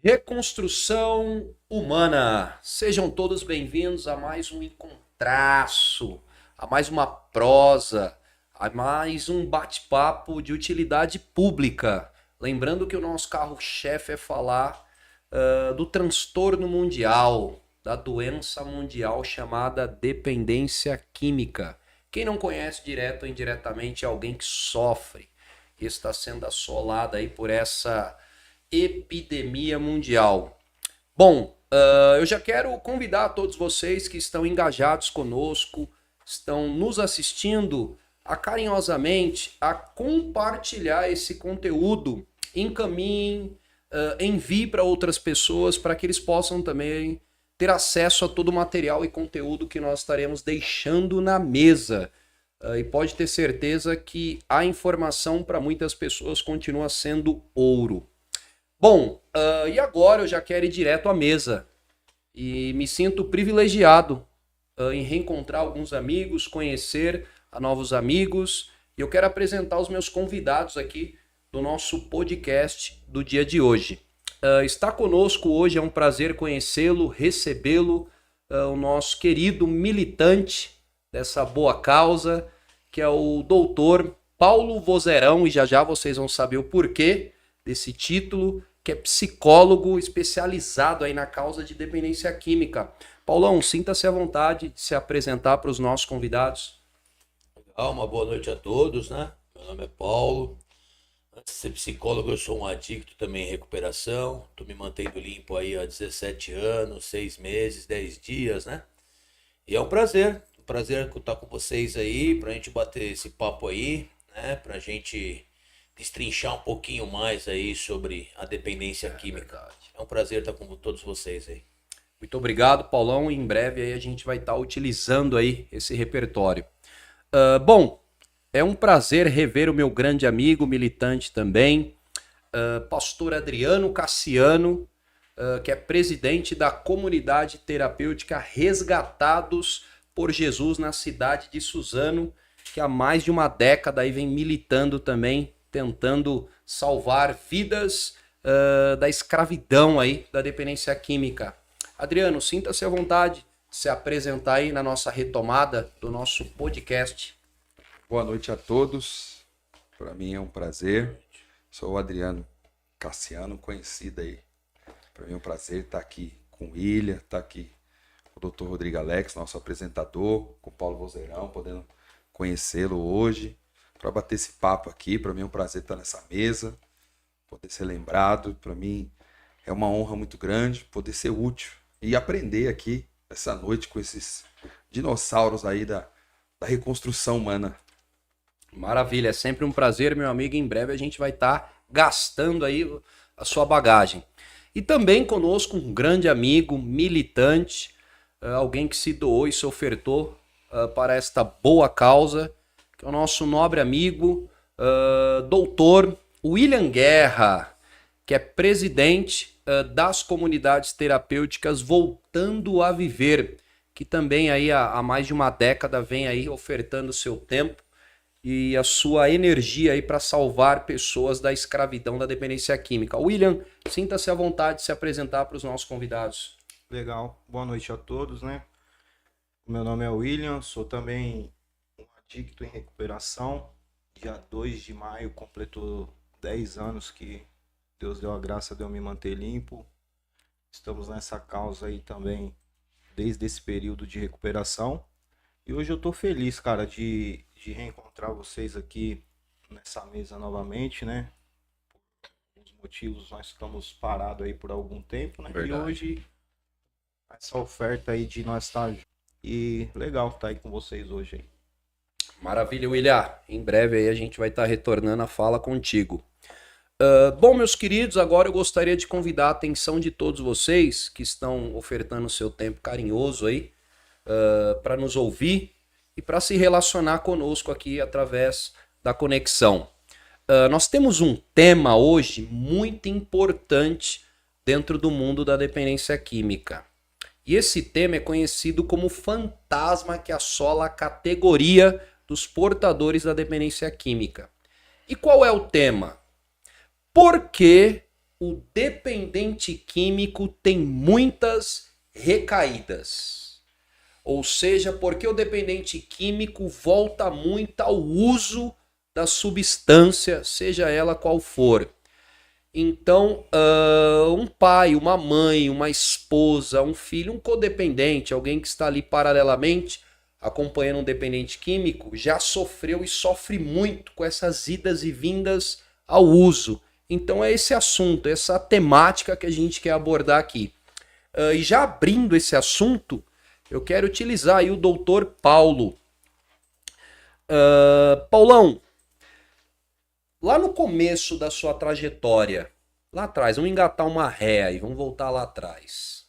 Reconstrução humana. Sejam todos bem-vindos a mais um encontraço, a mais uma prosa, a mais um bate-papo de utilidade pública. Lembrando que o nosso carro-chefe é falar do transtorno mundial, da doença mundial chamada dependência química. Quem não conhece direto ou indiretamente é alguém que sofre, que está sendo assolado aí por essa epidemia mundial. Bom, eu já quero convidar todos vocês que estão engajados conosco, estão nos assistindo, a carinhosamente a compartilhar esse conteúdo, encaminhem, envie para outras pessoas para que eles possam também ter acesso a todo o material e conteúdo que nós estaremos deixando na mesa. E pode ter certeza que a informação para muitas pessoas continua sendo ouro. Bom, e agora eu já quero ir direto à mesa e me sinto privilegiado em reencontrar alguns amigos, conhecer a novos amigos, e eu quero apresentar os meus convidados aqui do nosso podcast do dia de hoje. Está conosco hoje, é um prazer conhecê-lo, recebê-lo, o nosso querido militante dessa boa causa, que é o doutor Paulo Vozeirão, e já vocês vão saber o porquê desse título, que é psicólogo especializado aí na causa de dependência química. Paulão, sinta-se à vontade de se apresentar para os nossos convidados. Uma boa noite a todos, né? Meu nome é Paulo. Antes de ser psicólogo, eu sou um adicto também em recuperação. Tô me mantendo limpo aí há 17 anos, 6 meses, 10 dias, né? E é um prazer estar com vocês aí, pra gente bater esse papo aí, né? Pra gente destrinchar um pouquinho mais aí sobre a dependência química. Verdade. É um prazer estar com todos vocês aí. Muito obrigado, Paulão. Em breve aí a gente vai estar utilizando aí esse repertório. Bom, é um prazer rever o meu grande amigo, militante também, pastor Adriano Cassiano, que é presidente da comunidade terapêutica Resgatados por Jesus na cidade de Suzano, que há mais de uma década aí vem militando também, tentando salvar vidas da escravidão aí, da dependência química. Adriano, sinta-se à vontade de se apresentar aí na nossa retomada do nosso podcast. Boa noite a todos. Para mim é um prazer. Sou o Adriano Cassiano, conhecido aí. Para mim é um prazer estar aqui com o William, estar aqui com o Dr. Rodrigo Alex, nosso apresentador, com o Paulo Vozeirão, podendo conhecê-lo hoje, para bater esse papo aqui. Para mim é um prazer estar nessa mesa, poder ser lembrado. Para mim é uma honra muito grande poder ser útil e aprender aqui essa noite com esses dinossauros aí da reconstrução humana. Maravilha, é sempre um prazer, meu amigo. Em breve a gente vai estar gastando aí a sua bagagem. E também conosco um grande amigo, militante, alguém que se doou e se ofertou para esta boa causa, que é o nosso nobre amigo, doutor William Guerra, que é presidente das comunidades terapêuticas Voltando a Viver, que também aí há mais de uma década vem aí ofertando o seu tempo e a sua energia aí para salvar pessoas da escravidão da dependência química. William, sinta-se à vontade de se apresentar para os nossos convidados. Legal, boa noite a todos, né? Meu nome é William, sou também um adicto em recuperação. Dia 2 de maio completou 10 anos que Deus deu a graça de eu me manter limpo. Estamos nessa causa aí também desde esse período de recuperação. E hoje eu tô feliz, cara, de reencontrar vocês aqui nessa mesa novamente, né? Por alguns motivos nós estamos parados aí por algum tempo, né? Verdade. E hoje essa oferta aí de nós estar juntos. E legal estar aí com vocês hoje aí. Maravilha, William. Em breve aí a gente vai estar retornando a fala contigo. Bom, meus queridos, agora eu gostaria de convidar a atenção de todos vocês que estão ofertando o seu tempo carinhoso aí para nos ouvir e para se relacionar conosco aqui através da conexão. Nós temos um tema hoje muito importante dentro do mundo da dependência química. E esse tema é conhecido como fantasma que assola a categoria dos portadores da dependência química. E qual é o tema? Por que o dependente químico tem muitas recaídas. Ou seja, porque o dependente químico volta muito ao uso da substância, seja ela qual for. Então, um pai, uma mãe, uma esposa, um filho, um codependente, alguém que está ali paralelamente acompanhando um dependente químico, já sofreu e sofre muito com essas idas e vindas ao uso. Então é esse assunto, essa temática que a gente quer abordar aqui. E já abrindo esse assunto, eu quero utilizar aí o doutor Paulo. Paulão, lá no começo da sua trajetória, lá atrás, vamos engatar uma ré aí, vamos voltar lá atrás.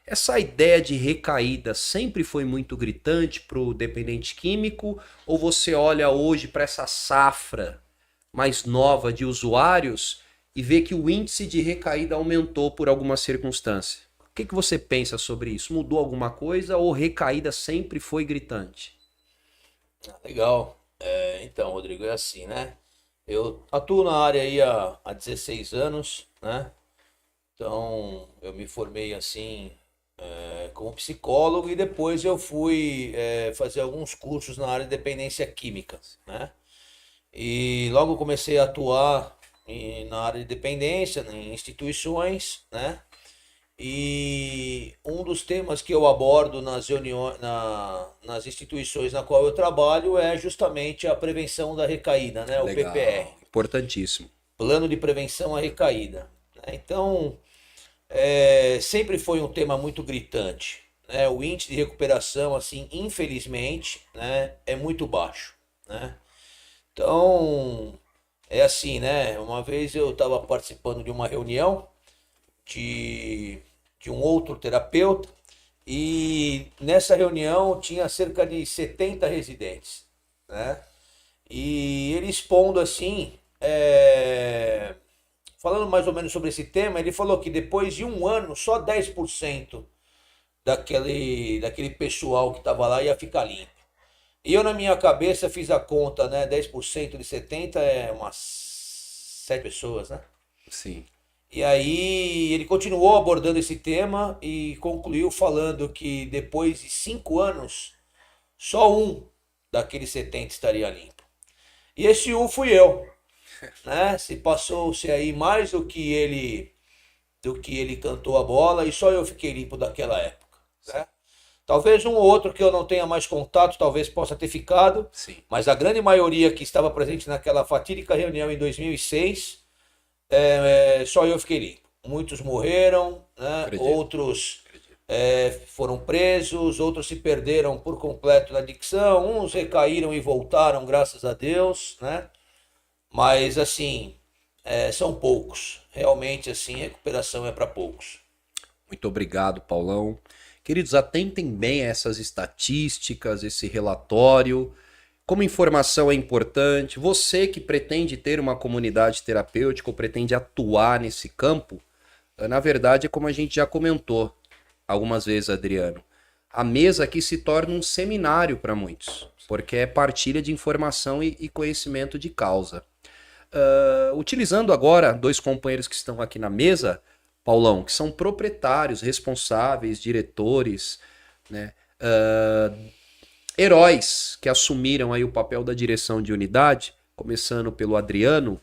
Essa ideia de recaída sempre foi muito gritante para o dependente químico? Ou você olha hoje para essa safra mais nova de usuários e vê que o índice de recaída aumentou por alguma circunstância? O que você pensa sobre isso? Mudou alguma coisa ou recaída sempre foi gritante? Legal. Então, Rodrigo, é assim, né? Eu atuo na área aí há 16 anos, né? Então, eu me formei assim como psicólogo e depois eu fui fazer alguns cursos na área de dependência química, né? E logo comecei a atuar na área de dependência, em instituições, né? E um dos temas que eu abordo nas reuniões, nas instituições na qual eu trabalho é justamente a prevenção da recaída, né? O Legal, PPR, importantíssimo. Plano de Prevenção à Recaída, né? Então, sempre foi um tema muito gritante, né? O índice de recuperação, assim, infelizmente, né, é muito baixo, né? Então, é assim, né? Uma vez eu estava participando de uma reunião de um outro terapeuta e nessa reunião tinha cerca de 70 residentes, né? E ele expondo assim, falando mais ou menos sobre esse tema, ele falou que depois de um ano, só 10% daquele pessoal que estava lá ia ficar limpo. E eu, na minha cabeça, fiz a conta, né? 10% de 70 é umas 7 pessoas, né? Sim. E aí ele continuou abordando esse tema e concluiu falando que depois de 5 anos, só um daqueles 70 estaria limpo. E esse um fui eu, né? Se passou-se aí mais do que ele cantou a bola e só eu fiquei limpo daquela época, né? Talvez um ou outro que eu não tenha mais contato, talvez possa ter ficado, Sim. mas a grande maioria que estava presente naquela fatídica reunião em 2006, só eu fiquei limpo. Muitos morreram, né? Acredito. Outros foram presos, outros se perderam por completo na adicção, uns recaíram e voltaram, graças a Deus, né? Mas assim, são poucos. Realmente, assim, recuperação é para poucos. Muito obrigado, Paulão. Queridos, atentem bem a essas estatísticas, esse relatório. Como informação é importante, você que pretende ter uma comunidade terapêutica ou pretende atuar nesse campo, na verdade é como a gente já comentou algumas vezes, Adriano. A mesa aqui se torna um seminário para muitos, porque é partilha de informação e conhecimento de causa. Utilizando agora dois companheiros que estão aqui na mesa, Paulão, que são proprietários, responsáveis, diretores, né? Heróis que assumiram aí o papel da direção de unidade, começando pelo Adriano.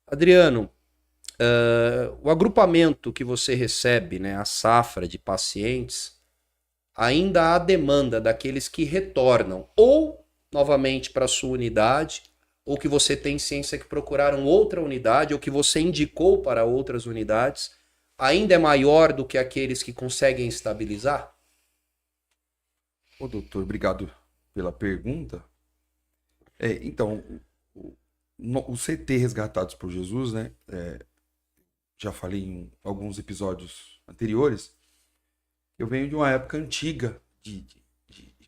Adriano, o agrupamento que você recebe, né, a safra de pacientes, ainda há demanda daqueles que retornam ou novamente para a sua unidade, ou que você tem ciência que procuraram outra unidade, ou que você indicou para outras unidades, ainda é maior do que aqueles que conseguem estabilizar? Ô, doutor, obrigado pela pergunta. Então, o CT Resgatados por Jesus, né? Já falei em alguns episódios anteriores. Eu venho de uma época antiga de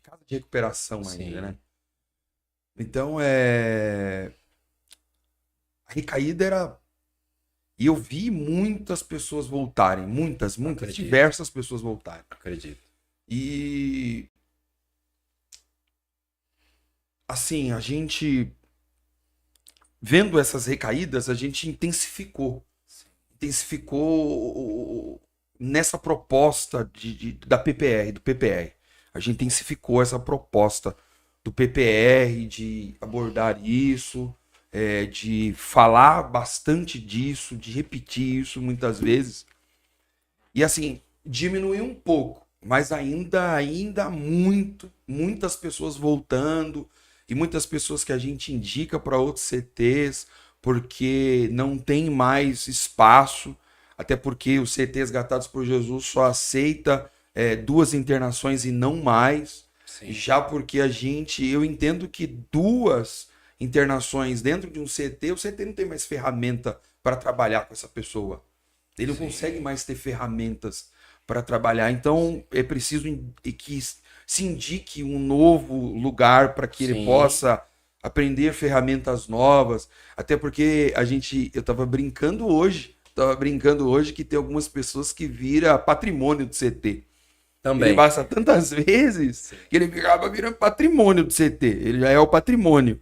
casa de recuperação ainda, Sim. né? Então, a recaída era... E eu vi muitas pessoas voltarem, muitas, Acredito. diversas pessoas voltarem. Acredito. E... assim, a gente... vendo essas recaídas, a gente intensificou. intensificou nessa proposta da PPR, do PPR. A gente intensificou essa proposta do PPR de abordar isso, de falar bastante disso, de repetir isso muitas vezes. E assim, diminuiu um pouco, mas ainda muitas pessoas voltando e muitas pessoas que a gente indica para outros CTs, porque não tem mais espaço, até porque os CTs Resgatados por Jesus só aceita 2 internações e não mais. Sim. Já porque eu entendo que 2 internações dentro de um CT, o CT não tem mais ferramenta para trabalhar com essa pessoa. Ele não consegue mais ter ferramentas para trabalhar. Então, é preciso que se indique um novo lugar para que ele possa aprender ferramentas novas. Até porque eu estava brincando hoje que tem algumas pessoas que vira patrimônio do CT. Também. Ele passa tantas vezes que ele acaba virando patrimônio do CT. Ele já é o patrimônio.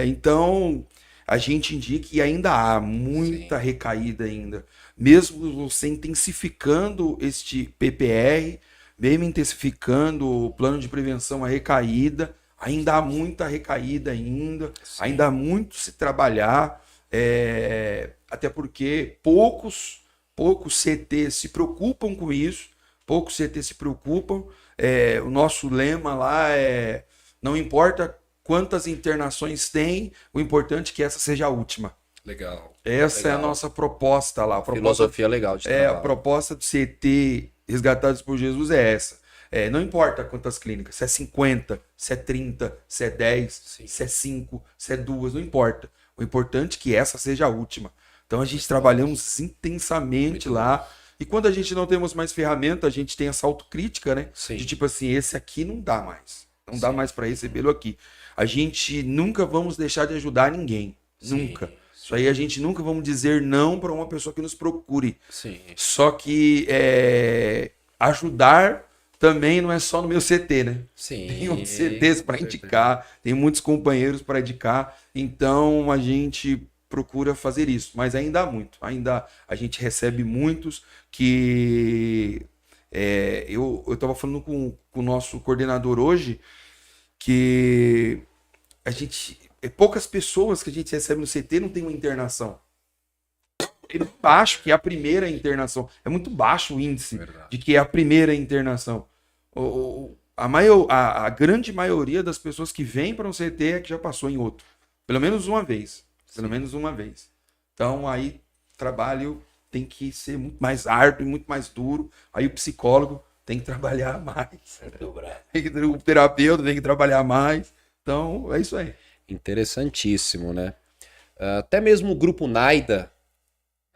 Então, a gente indica que ainda há muita recaída ainda. Mesmo você intensificando este PPR, mesmo intensificando o plano de prevenção à recaída, ainda há muita recaída ainda. Ainda há muito se trabalhar. Até porque poucos CTs se preocupam com isso. Poucos CTs se preocupam. O nosso lema lá não importa quantas internações tem, o importante é que essa seja a última. Legal. Essa é a nossa proposta lá. Filosofia legal de trabalho. A proposta do CT Resgatados por Jesus é essa. Não importa quantas clínicas, se é 50, se é 30, se é 10, se é 5, se é 2, não importa. O importante é que essa seja a última. Então a gente trabalhamos intensamente lá. E quando a gente não temos mais ferramenta, a gente tem essa autocrítica, né? De tipo assim, esse aqui não dá mais. Não dá mais para recebê-lo aqui. A gente nunca vamos deixar de ajudar ninguém. Nunca. Isso aí a gente nunca vamos dizer não para uma pessoa que nos procure. Só que ajudar também não é só no meu CT, né? Tem outros CTs para indicar, tem muitos companheiros para indicar. Então a gente procura fazer isso, mas ainda há muito. Ainda a gente recebe muitos que... eu estava falando com o nosso coordenador hoje que poucas pessoas que a gente recebe no CT não tem uma internação. É muito baixo que é a primeira internação. É muito baixo o índice de que é a primeira internação. A grande maioria das pessoas que vêm para um CT é que já passou em outro. Pelo menos uma vez. Então aí o trabalho tem que ser muito mais árduo e muito mais duro. Aí o psicólogo tem que trabalhar mais. O terapeuta tem que trabalhar mais. Então é isso aí. Interessantíssimo, né? Até mesmo o grupo NIDA,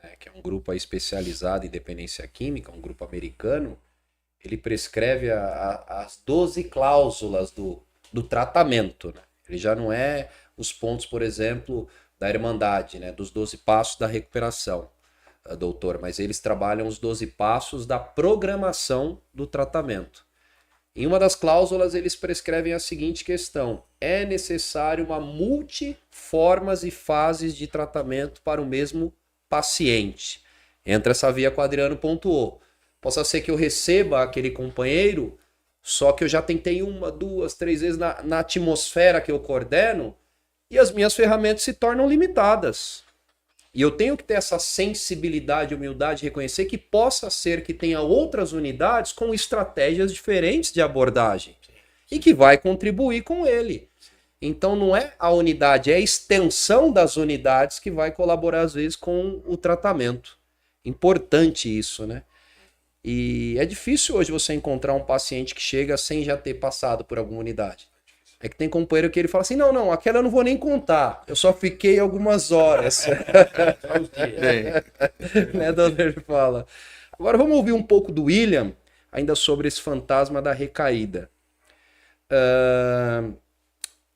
né, que é um grupo aí especializado em dependência química, um grupo americano, ele prescreve as 12 cláusulas do tratamento, né? Ele já não é os pontos, por exemplo, da Irmandade, né, dos 12 passos da recuperação, doutor, mas eles trabalham os 12 passos da programação do tratamento. Em uma das cláusulas, eles prescrevem a seguinte questão: é necessário uma multiformas e fases de tratamento para o mesmo paciente. Entra essa via que o Adriano pontuou. Possa ser que eu receba aquele companheiro, só que eu já tentei 1, 2, 3 vezes na atmosfera que eu coordeno e as minhas ferramentas se tornam limitadas. E eu tenho que ter essa sensibilidade, humildade, reconhecer que possa ser que tenha outras unidades com estratégias diferentes de abordagem e que vai contribuir com ele. Então não é a unidade, é a extensão das unidades que vai colaborar às vezes com o tratamento. Importante isso, né? E é difícil hoje você encontrar um paciente que chega sem já ter passado por alguma unidade. É que tem companheiro que ele fala assim, não, aquela eu não vou nem contar, eu só fiquei algumas horas. Né, doutor? Ele fala. Agora vamos ouvir um pouco do William, ainda sobre esse fantasma da recaída.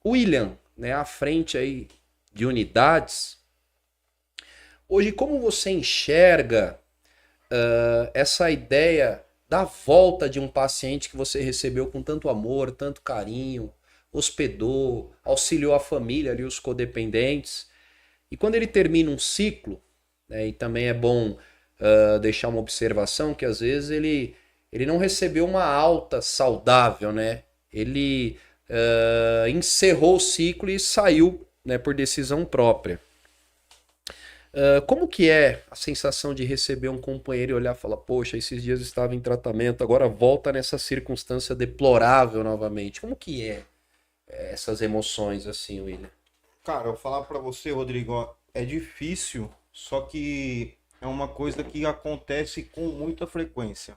William, né, à frente aí de unidades, hoje como você enxerga essa ideia da volta de um paciente que você recebeu com tanto amor, tanto carinho, hospedou, auxiliou a família ali, os codependentes, e quando ele termina um ciclo, né? E também é bom deixar uma observação que às vezes ele não recebeu uma alta saudável, né? Ele encerrou o ciclo e saiu, né, por decisão própria. Como que é a sensação de receber um companheiro e olhar e falar, poxa, esses dias eu estava em tratamento, agora volta nessa circunstância deplorável novamente? Como que é essas emoções assim, William? Cara, eu vou falar pra você, Rodrigo, ó, é difícil, só que é uma coisa que acontece com muita frequência.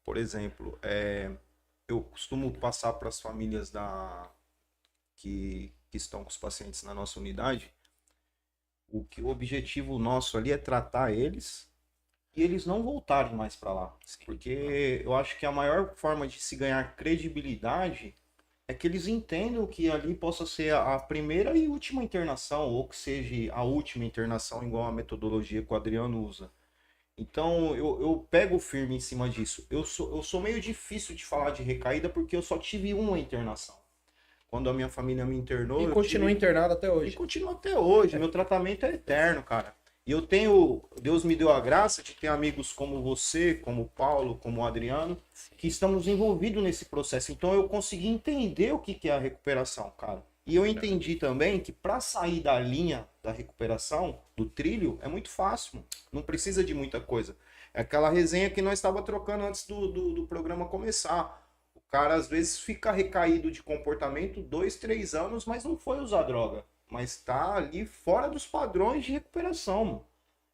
Por exemplo, eu costumo passar para as famílias que estão com os pacientes na nossa unidade, o objetivo nosso ali é tratar eles e eles não voltarem mais para lá. Porque eu acho que a maior forma de se ganhar credibilidade é que eles entendam que ali possa ser a primeira e última internação, ou que seja a última internação, igual a metodologia que o Adriano usa. Então eu pego firme em cima disso. Eu sou meio difícil de falar de recaída porque eu só tive uma internação. Quando a minha família me internou. E continua internado até E hoje. continua até hoje. Meu tratamento é eterno, cara. E eu tenho. Deus me deu a graça de ter amigos como você, como o Paulo, como o Adriano, que estamos envolvidos nesse processo. Então eu consegui entender o que é a recuperação, cara. E eu entendi também que para sair da linha da recuperação, do trilho, é muito fácil. Não precisa de muita coisa. É aquela resenha que nós estávamos trocando antes do programa começar. O cara às vezes fica recaído de comportamento 2, 3 anos, mas não foi usar droga. Mas tá ali fora dos padrões de recuperação, mano.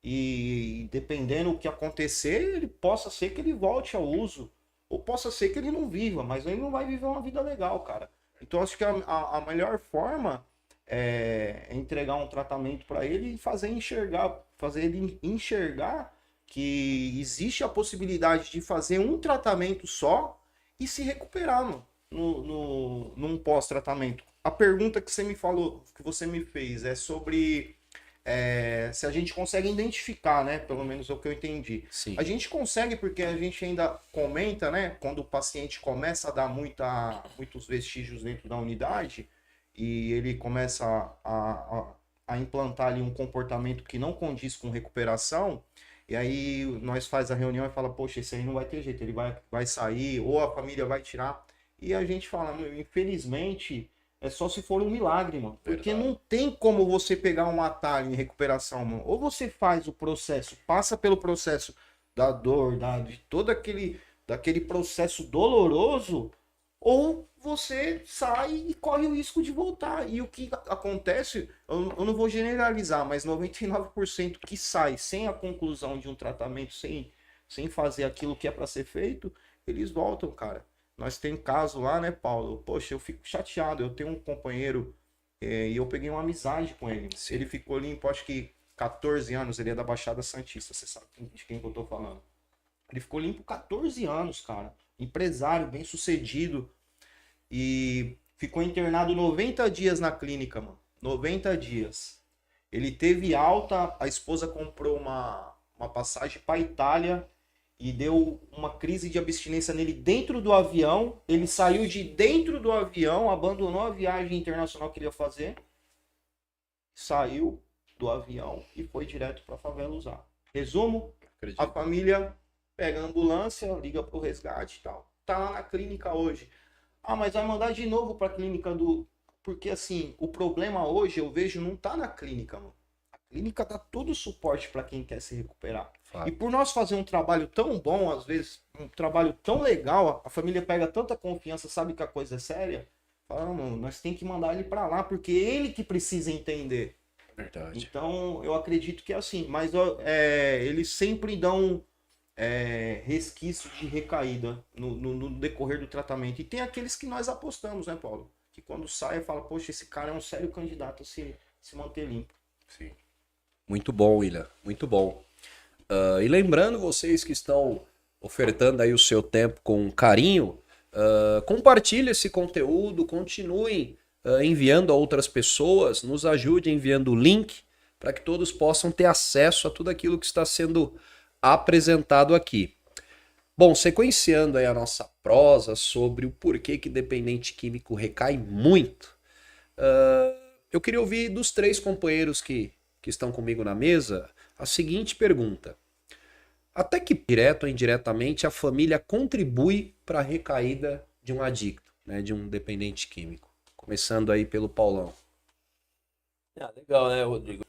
E dependendo do que acontecer, ele possa ser que ele volte ao uso. Ou possa ser que ele não viva, mas ele não vai viver uma vida legal, cara. Então acho que a melhor forma é entregar um tratamento para ele e fazer ele enxergar que existe a possibilidade de fazer um tratamento só e se recuperar, mano, num pós-tratamento. A pergunta que você me falou, que você me fez, é sobre se a gente consegue identificar, né? Pelo menos é o que eu entendi. Sim. A gente consegue porque a gente ainda comenta, né? Quando o paciente começa a dar muitos vestígios dentro da unidade e ele começa a implantar ali um comportamento que não condiz com recuperação, e aí nós faz a reunião e fala, poxa, esse aí não vai ter jeito, ele vai sair, ou a família vai tirar. E a gente fala, infelizmente, é só se for um milagre, mano. Porque não tem como você pegar um atalho em recuperação, mano. Ou você faz o processo, passa pelo processo da dor, de todo daquele processo doloroso, ou você sai e corre o risco de voltar. E o que acontece, eu não vou generalizar, mas 99% que sai sem a conclusão de um tratamento, sem fazer aquilo que é para ser feito, eles voltam, cara. Nós tem caso lá, né, Paulo? Poxa, eu fico chateado. Eu tenho um companheiro e eu peguei uma amizade com ele. Sim. Ele ficou limpo, acho que 14 anos. Ele é da Baixada Santista, você sabe de quem que eu tô falando. Ele ficou limpo 14 anos, cara. Empresário, bem sucedido. E ficou internado 90 dias na clínica, mano. 90 dias. Ele teve alta, a esposa comprou uma passagem pra Itália e deu uma crise de abstinência nele dentro do avião. Ele saiu de dentro do avião, abandonou a viagem internacional que ele ia fazer, saiu do avião e foi direto para a favela usar. Resumo, a família pega a ambulância, liga pro resgate e tal. Tá lá na clínica hoje. Ah, mas vai mandar de novo para a clínica do... Porque assim, o problema hoje, eu vejo, não tá na clínica, mano. A clínica dá todo o suporte para quem quer se recuperar. E por nós fazer um trabalho tão bom, às vezes, um trabalho tão legal, a família pega tanta confiança, sabe que a coisa é séria, fala, mano, nós tem que mandar ele para lá, porque é ele que precisa entender. Verdade. Então, eu acredito que é assim, mas eles sempre dão resquício de recaída no decorrer do tratamento. E tem aqueles que nós apostamos, né, Paulo? Que quando sai, fala, poxa, esse cara é um sério candidato a se manter limpo. Sim. Muito bom, William, muito bom. E lembrando vocês que estão ofertando aí o seu tempo com carinho, compartilhe esse conteúdo, continuem enviando a outras pessoas, nos ajude enviando o link para que todos possam ter acesso a tudo aquilo que está sendo apresentado aqui. Bom, sequenciando aí a nossa prosa sobre o porquê que dependente químico recai muito, eu queria ouvir dos 3 companheiros que estão comigo na mesa, a seguinte pergunta: até que direto ou indiretamente a família contribui para a recaída de um adicto, né, de um dependente químico? Começando aí pelo Paulão. Legal, né, Rodrigo?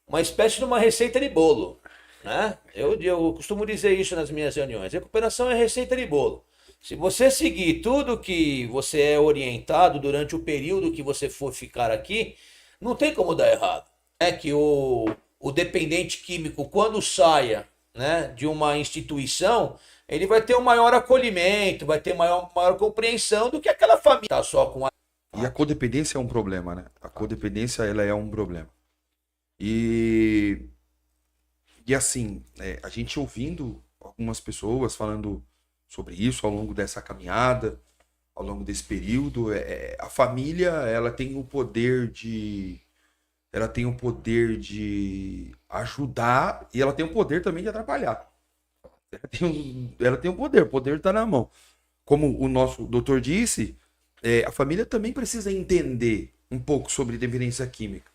Uma espécie de uma receita de bolo, né? Eu costumo dizer isso nas minhas reuniões. Recuperação é receita de bolo. Se você seguir tudo que você é orientado durante o período que você for ficar aqui, não tem como dar errado. É que o dependente químico, quando saia, né, de uma instituição, ele vai ter um maior acolhimento, vai ter maior compreensão do que aquela família tá só com a... E a codependência é um problema, né? A codependência, ela é um problema. E assim, a gente ouvindo algumas pessoas falando sobre isso ao longo dessa caminhada, ao longo desse período, a família, ela tem o poder de ajudar e ela tem o poder também de atrapalhar. Ela tem o poder está na mão. Como o nosso doutor disse, a família também precisa entender um pouco sobre dependência química.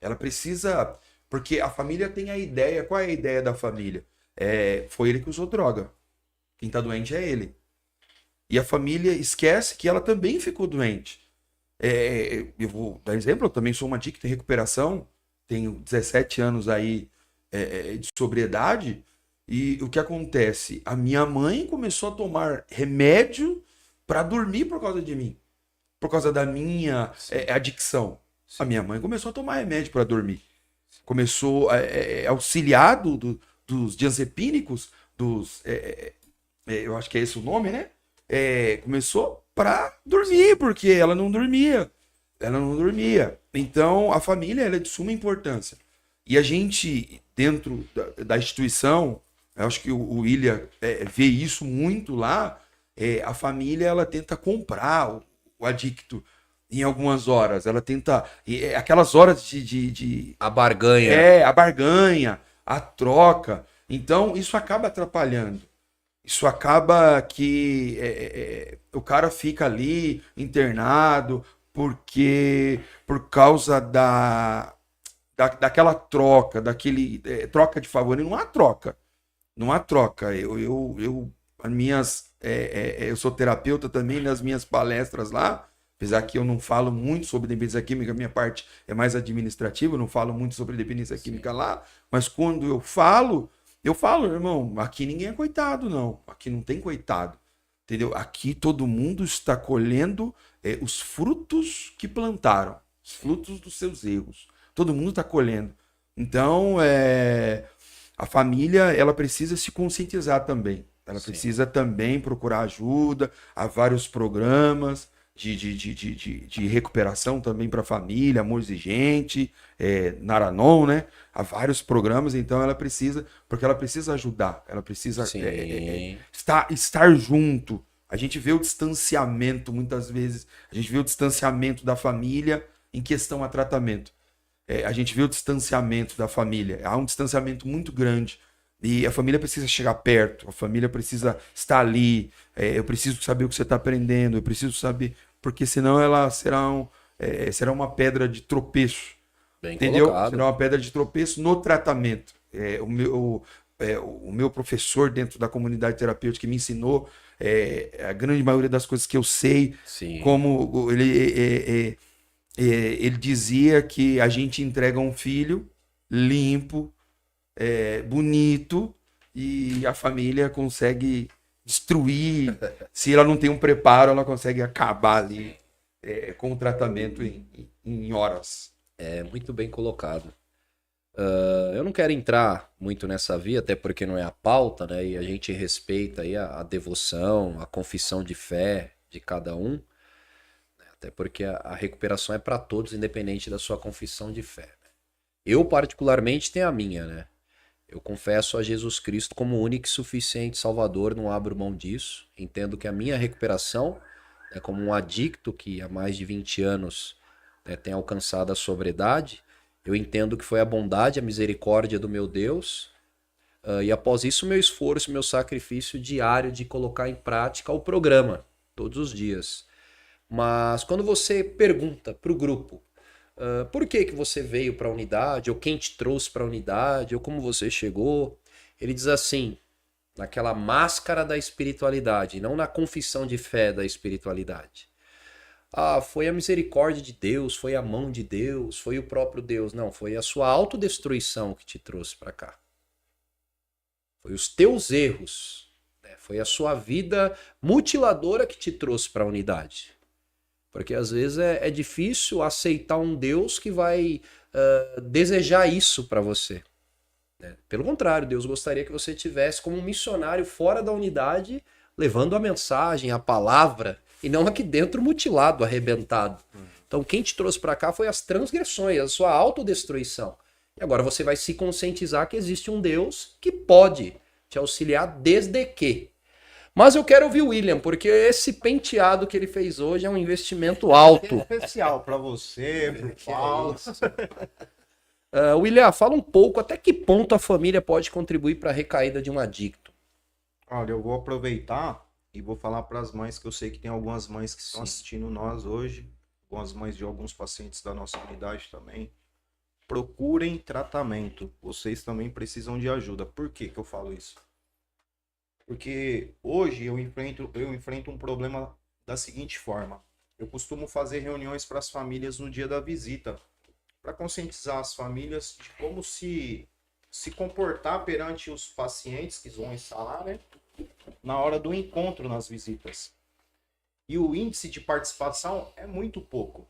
Ela precisa, porque a família tem a ideia, qual é a ideia da família? Foi ele que usou droga. Quem está doente é ele. E a família esquece que ela também ficou doente. Eu vou dar exemplo, eu também sou uma adicto em recuperação, tenho 17 anos aí de sobriedade, e o que acontece? A minha mãe começou a tomar remédio para dormir por causa de mim, por causa da minha adicção. A minha mãe começou a tomar remédio para dormir. Começou auxiliado dos diazepínicos, eu acho que é esse o nome, né? Começou para dormir, porque ela não dormia. Então, a família ela é de suma importância. E a gente, dentro da instituição, eu acho que o William vê isso muito lá, a família ela tenta comprar o adicto em algumas horas. Ela tenta... aquelas horas de... A barganha. A barganha, a troca. Então, isso acaba atrapalhando. Isso acaba que o cara fica ali internado por causa daquela troca, troca de favor. E não há troca. Não há troca. Eu sou terapeuta também nas minhas palestras lá, apesar que eu não falo muito sobre dependência química, a minha parte é mais administrativa, eu não falo muito sobre dependência química lá, mas quando eu falo, irmão, aqui ninguém é coitado, não. Aqui não tem coitado, entendeu? Aqui todo mundo está colhendo os frutos que plantaram, os frutos dos seus erros. Todo mundo está colhendo. Então, a família, ela precisa se conscientizar também. Ela precisa também procurar ajuda. Há vários programas de recuperação também para a família, Amor Exigente, Naranon, né? Há vários programas, então ela precisa, porque ela precisa ajudar, ela precisa estar junto. A gente vê o distanciamento, muitas vezes, a gente vê o distanciamento da família em questão a tratamento. A gente vê o distanciamento da família, há um distanciamento muito grande. E a família precisa chegar perto, a família precisa estar ali. Eu preciso saber o que você está aprendendo, eu preciso saber, porque senão ela será uma pedra de tropeço. Bem entendeu? colocado. Será uma pedra de tropeço no tratamento. O meu professor dentro da comunidade terapêutica que me ensinou a grande maioria das coisas que eu sei, Sim. como ele dizia que a gente entrega um filho limpo, bonito, e a família consegue destruir. Se ela não tem um preparo, ela consegue acabar ali com o tratamento em horas. Muito bem colocado. Eu não quero entrar muito nessa via, até porque não é a pauta, né? E a gente respeita aí a devoção, a confissão de fé de cada um, né? Até porque a recuperação é para todos, independente da sua confissão de fé, né? Eu, particularmente, tenho a minha, né? Eu confesso a Jesus Cristo como único e suficiente Salvador, não abro mão disso. Entendo que a minha recuperação, né, como um adicto que há mais de 20 anos tem alcançado a sobriedade, eu entendo que foi a bondade, a misericórdia do meu Deus, e após isso meu esforço, meu sacrifício diário de colocar em prática o programa, todos os dias. Mas quando você pergunta para o grupo, por que que você veio para a unidade, ou quem te trouxe para a unidade, ou como você chegou. Ele diz assim, naquela máscara da espiritualidade, não na confissão de fé da espiritualidade. Ah, foi a misericórdia de Deus, foi a mão de Deus, foi o próprio Deus. Não, foi a sua autodestruição que te trouxe para cá. Foi os teus erros, né? Foi a sua vida mutiladora que te trouxe para a unidade. Porque às vezes é difícil aceitar um Deus que vai desejar isso para você, né? Pelo contrário, Deus gostaria que você tivesse como um missionário fora da unidade, levando a mensagem, a palavra, e não aqui dentro mutilado, arrebentado. Então quem te trouxe para cá foi as transgressões, a sua autodestruição. E agora você vai se conscientizar que existe um Deus que pode te auxiliar desde que. Mas eu quero ouvir o William, porque esse penteado que ele fez hoje é um investimento alto. Especial para você, pro Paulo. William, fala um pouco até que ponto a família pode contribuir para a recaída de um adicto. Olha, eu vou aproveitar e vou falar para as mães, que eu sei que tem algumas mães que estão assistindo nós hoje, algumas mães de alguns pacientes da nossa unidade também. Procurem tratamento. Vocês também precisam de ajuda. Por que que eu falo isso? Porque hoje eu enfrento um problema da seguinte forma. Eu costumo fazer reuniões para as famílias no dia da visita, para conscientizar as famílias de como se comportar perante os pacientes que vão instalar, né, na hora do encontro nas visitas. E o índice de participação é muito pouco.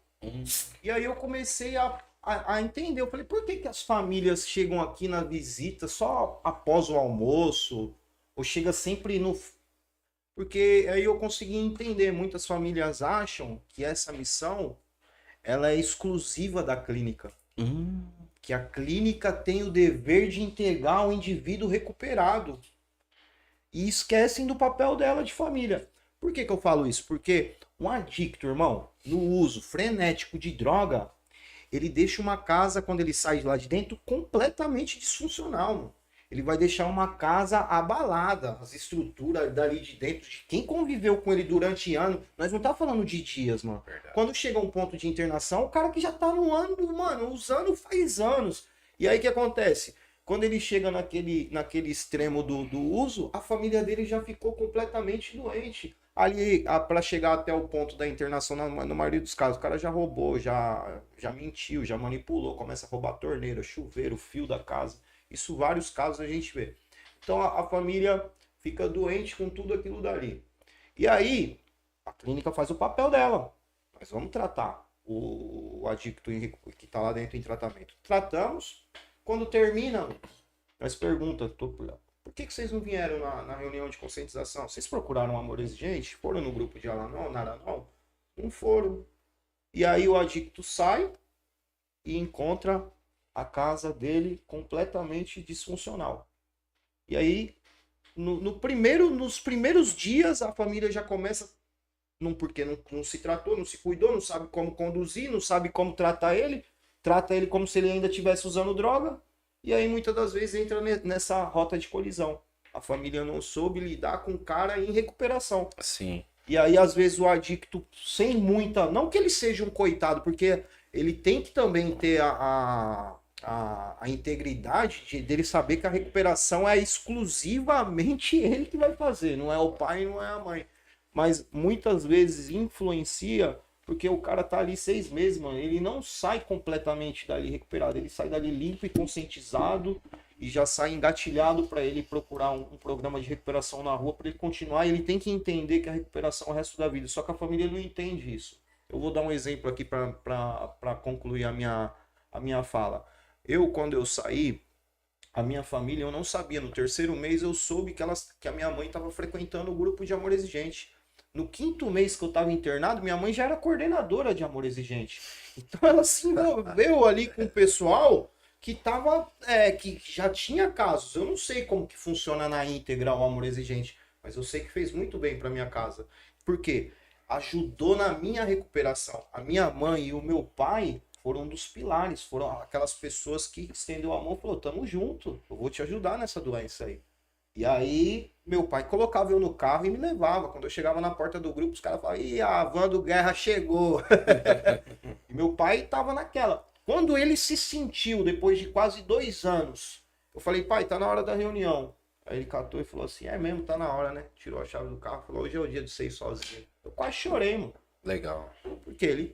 E aí eu comecei a entender, eu falei, por que que as famílias chegam aqui na visita só após o almoço, ou chega sempre no... Porque aí eu consegui entender, muitas famílias acham que essa missão, ela é exclusiva da clínica. Que a clínica tem o dever de integrar o indivíduo recuperado. E esquecem do papel dela de família. Por que que eu falo isso? Porque um adicto, irmão, no uso frenético de droga, ele deixa uma casa, quando ele sai de lá de dentro, completamente disfuncional, mano. Ele vai deixar uma casa abalada, as estruturas dali de dentro, de quem conviveu com ele durante anos. Nós não tá falando de dias, mano. Verdade. Quando chega um ponto de internação, o cara que já tá no ano, mano, usando faz anos. E aí o que acontece? Quando ele chega naquele extremo do uso, a família dele já ficou completamente doente. Ali, para chegar até o ponto da internação, na maioria dos casos, o cara já roubou, já mentiu, já manipulou, começa a roubar torneira, chuveiro, fio da casa. Isso vários casos a gente vê. Então a família fica doente com tudo aquilo dali. E aí, a clínica faz o papel dela. Nós vamos tratar o adicto que está lá dentro em tratamento. Tratamos. Quando termina, nós perguntamos, por que vocês não vieram na reunião de conscientização? Vocês procuraram Amor Exigente? Foram no grupo de Alanol, Naranol? Não foram. E aí o adicto sai e encontra a casa dele completamente disfuncional. E aí, nos primeiros dias, a família já começa, porque não se tratou, não se cuidou, não sabe como conduzir, não sabe como tratar ele, trata ele como se ele ainda estivesse usando droga, e aí muitas das vezes entra nessa rota de colisão. A família não soube lidar com o cara em recuperação. Sim. E aí, às vezes, o adicto, sem muita... Não que ele seja um coitado, porque ele tem que também ter a integridade dele saber que a recuperação é exclusivamente ele que vai fazer, não é o pai, não é a mãe. Mas muitas vezes influencia, porque o cara tá ali 6 meses, mano, ele não sai completamente dali recuperado, ele sai dali limpo e conscientizado e já sai engatilhado para ele procurar um programa de recuperação na rua para ele continuar. E ele tem que entender que a recuperação é o resto da vida, só que a família não entende isso. Eu vou dar um exemplo aqui para concluir a minha fala. Quando eu saí, a minha família, eu não sabia. No 3º mês eu soube que a minha mãe estava frequentando o grupo de Amor Exigente. No 5º mês que eu estava internado, minha mãe já era coordenadora de Amor Exigente. Então ela se envolveu ali com o pessoal que que já tinha casos. Eu não sei como que funciona na íntegra o Amor Exigente, mas eu sei que fez muito bem para minha casa. Por quê? Ajudou na minha recuperação. A minha mãe e o meu pai foram um dos pilares, foram aquelas pessoas que estendeu a mão e falou, tamo junto, eu vou te ajudar nessa doença aí. E aí, meu pai colocava eu no carro e me levava. Quando eu chegava na porta do grupo, os caras falavam, ih, a van do Guerra chegou. E meu pai tava naquela. Quando ele se sentiu, depois de quase 2 anos, eu falei, pai, tá na hora da reunião. Aí ele catou e falou assim, é mesmo, tá na hora, né? Tirou a chave do carro e falou, hoje é o dia de você ir sozinho. Eu quase chorei, mano. Legal. Porque ele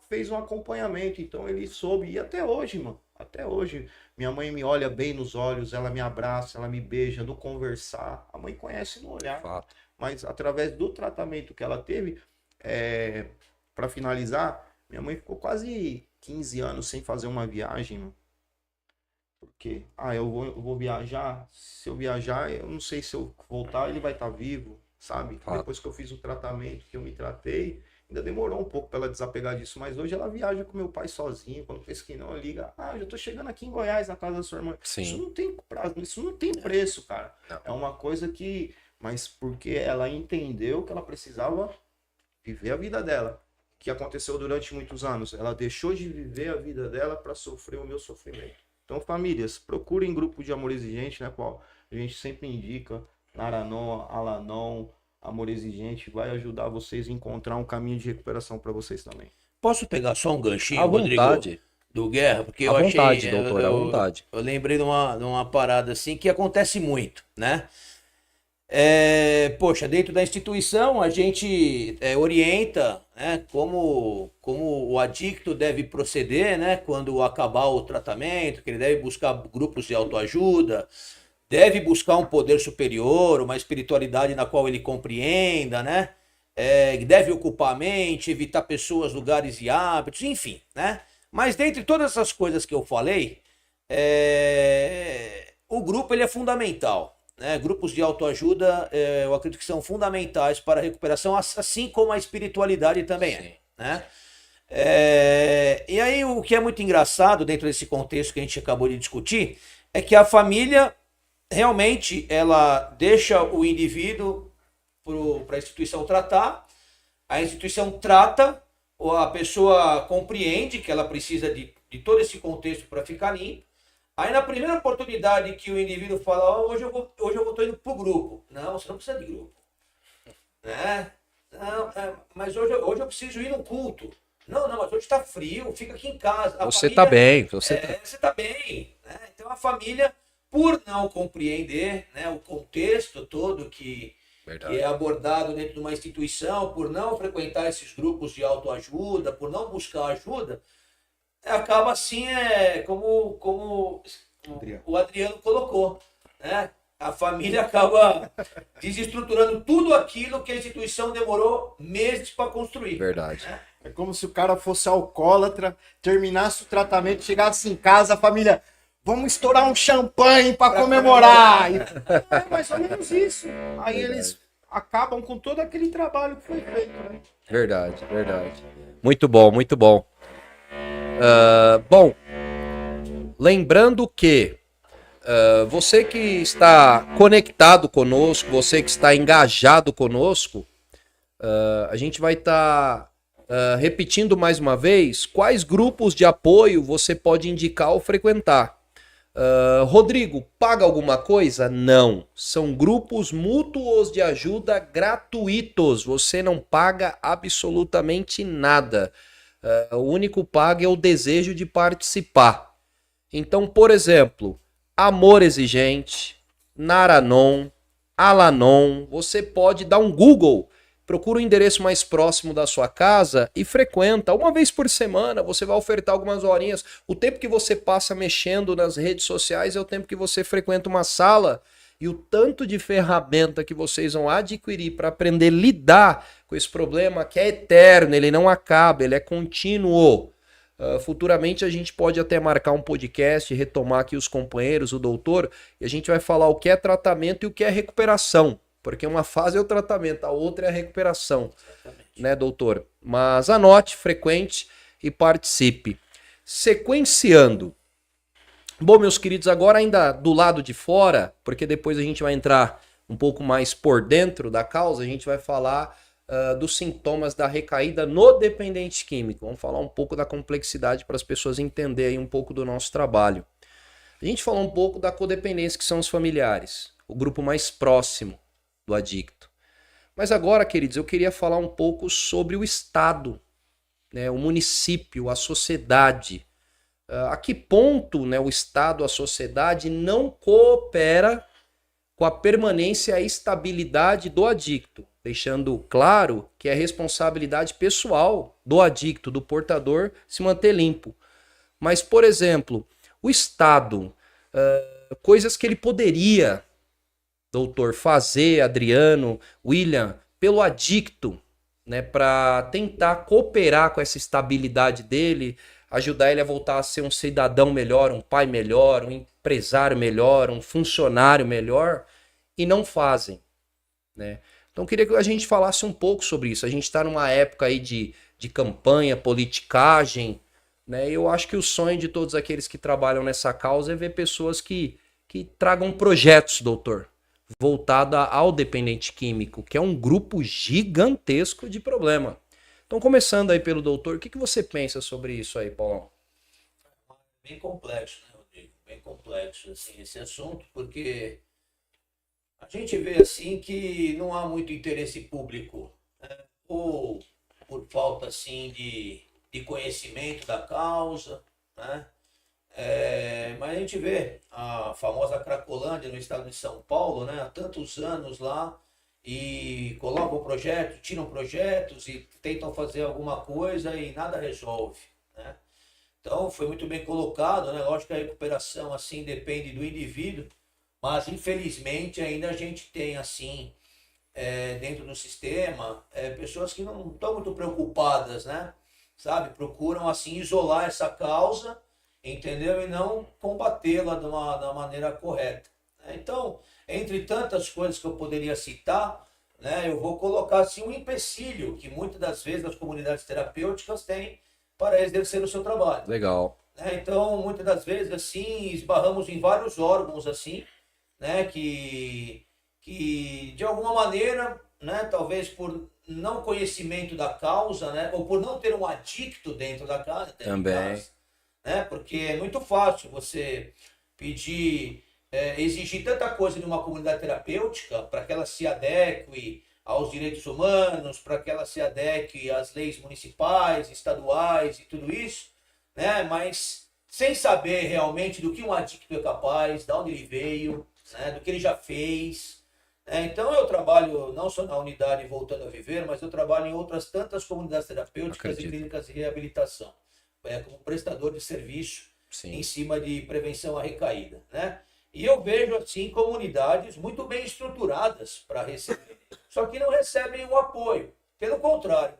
fez um acompanhamento, então ele soube, e até hoje, mano, até hoje, minha mãe me olha bem nos olhos, ela me abraça, ela me beija, no conversar, a mãe conhece no olhar, Fato. mas através do tratamento que ela teve, para finalizar, minha mãe ficou quase 15 anos sem fazer uma viagem, mano. Porque, eu vou viajar, se eu viajar, eu não sei se eu voltar, ele vai estar vivo, sabe? Fato. Depois que eu fiz o tratamento, que eu me tratei, ainda demorou um pouco para ela desapegar disso, mas hoje ela viaja com meu pai sozinho, quando pensa que não, liga, eu já tô chegando aqui em Goiás, na casa da sua irmã. Sim. Isso não tem prazo, isso não tem preço, cara. Não. É uma coisa que, mas porque ela entendeu que ela precisava viver a vida dela, que aconteceu durante muitos anos. Ela deixou de viver a vida dela para sofrer o meu sofrimento. Então, famílias, procurem grupo de amor exigente, né, Paulo? A gente sempre indica, Naranon, Alanon, Amor Exigente, vai ajudar vocês a encontrar um caminho de recuperação para vocês também. Posso pegar só um ganchinho, À Rodrigo, vontade. do Guerra? Porque À eu vontade, achei, doutor, à vontade. Eu lembrei de uma parada assim que acontece muito, né? Poxa, dentro da instituição a gente orienta, né, como o adicto deve proceder, né, quando acabar o tratamento, que ele deve buscar grupos de autoajuda, deve buscar um poder superior, uma espiritualidade na qual ele compreenda, né? Deve ocupar a mente, evitar pessoas, lugares e hábitos, enfim, né? Mas dentre todas essas coisas que eu falei, o grupo ele é fundamental, né? Grupos de autoajuda, eu acredito que são fundamentais para a recuperação, assim como a espiritualidade também Sim. né? E aí o que é muito engraçado dentro desse contexto que a gente acabou de discutir é que a família realmente ela deixa o indivíduo para a instituição tratar, a instituição trata, a pessoa compreende que ela precisa de todo esse contexto para ficar limpo. Aí na primeira oportunidade que o indivíduo fala, hoje eu estou indo para o grupo. Não, você não precisa de grupo. Né? Não, mas hoje eu preciso ir num culto. Não, mas hoje está frio, fica aqui em casa. Você está bem. Você está bem. Né? Então a família, por não compreender, né, o contexto todo que é abordado dentro de uma instituição, por não frequentar esses grupos de autoajuda, por não buscar ajuda, acaba assim, como o Adriano colocou, né? A família acaba desestruturando tudo aquilo que a instituição demorou meses para construir. Verdade. Né? É como se o cara fosse alcoólatra, terminasse o tratamento, chegasse em casa, a família, vamos estourar um champanhe para comemorar. É mais ou menos isso. Aí eles acabam com todo aquele trabalho que foi feito, né? Verdade. Muito bom, muito bom. Bom, lembrando que você que está conectado conosco, você que está engajado conosco, a gente vai estar repetindo mais uma vez quais grupos de apoio você pode indicar ou frequentar. Rodrigo, paga alguma coisa? Não. São grupos mútuos de ajuda gratuitos. Você não paga absolutamente nada. O único pago é o desejo de participar. Então, por exemplo, Amor Exigente, Naranon, Alanon, você pode dar um Google, procura o endereço mais próximo da sua casa e frequenta. Uma vez por semana você vai ofertar algumas horinhas. O tempo que você passa mexendo nas redes sociais é o tempo que você frequenta uma sala. E o tanto de ferramenta que vocês vão adquirir para aprender a lidar com esse problema que é eterno, ele não acaba, ele é contínuo. Futuramente a gente pode até marcar um podcast, retomar aqui os companheiros, o doutor, e a gente vai falar o que é tratamento e o que é recuperação. Porque uma fase é o tratamento, a outra é a recuperação. Exatamente. Né, doutor? Mas anote, frequente e participe. Sequenciando. Bom, meus queridos, agora ainda do lado de fora, porque depois a gente vai entrar um pouco mais por dentro da causa, a gente vai falar dos sintomas da recaída no dependente químico. Vamos falar um pouco da complexidade para as pessoas entenderem um pouco do nosso trabalho. A gente falou um pouco da codependência, que são os familiares. o grupo mais próximo do adicto. Mas agora, queridos, eu queria falar um pouco sobre o Estado, né, o município, a sociedade. A que ponto, né, o Estado, a sociedade não coopera com a permanência e a estabilidade do adicto, deixando claro que é responsabilidade pessoal do adicto, do portador, se manter limpo. Mas, por exemplo, o Estado, coisas que ele poderia, doutor, fazer, Adriano, William, pelo adicto, né, para tentar cooperar com essa estabilidade dele, ajudar ele a voltar a ser um cidadão melhor, um pai melhor, um empresário melhor, um funcionário melhor, e não fazem, né? Então eu queria que a gente falasse um pouco sobre isso. A gente está numa época aí de campanha, politicagem, né? Eu acho que o sonho de todos aqueles que trabalham nessa causa é ver pessoas que tragam projetos, doutor, voltado ao dependente químico, que é um grupo gigantesco de problema. Então, começando aí pelo doutor, o que você pensa sobre isso aí, Paulão? Bem complexo, né, Rodrigo? Bem complexo, assim, esse assunto, porque a gente vê, assim, que não há muito interesse público, né? Ou por falta, assim, de conhecimento da causa, né? Mas a gente vê a famosa Cracolândia no estado de São Paulo, né? Há tantos anos lá, e colocam projetos, tiram projetos e tentam fazer alguma coisa e nada resolve, né? Então foi muito bem colocado, né? Lógico que a recuperação assim depende do indivíduo, mas infelizmente ainda a gente tem assim dentro do sistema pessoas que não estão muito preocupadas, né? Sabe? Procuram assim isolar essa causa, entendeu? E não combatê-la da maneira correta. Então, entre tantas coisas que eu poderia citar, né, eu vou colocar assim um empecilho que muitas das vezes as comunidades terapêuticas têm para exercer o seu trabalho. Legal. Então, muitas das vezes assim esbarramos em vários órgãos assim, né, que de alguma maneira, né, talvez por não conhecimento da causa, né, ou por não ter um adicto dentro da casa, Também. né, porque é muito fácil você pedir exigir tanta coisa de uma comunidade terapêutica para que ela se adeque aos direitos humanos, para que ela se adeque às leis municipais, estaduais e tudo isso, né? Mas sem saber realmente do que um adicto é capaz, de onde ele veio, né? Do que ele já fez. Né? Então eu trabalho não só na unidade Voltando a Viver, mas eu trabalho em outras tantas comunidades terapêuticas e clínicas de reabilitação, como prestador de serviço. Sim. Em cima de prevenção à recaída, né? E eu vejo, assim, comunidades muito bem estruturadas para receber, só que não recebem o apoio. Pelo contrário,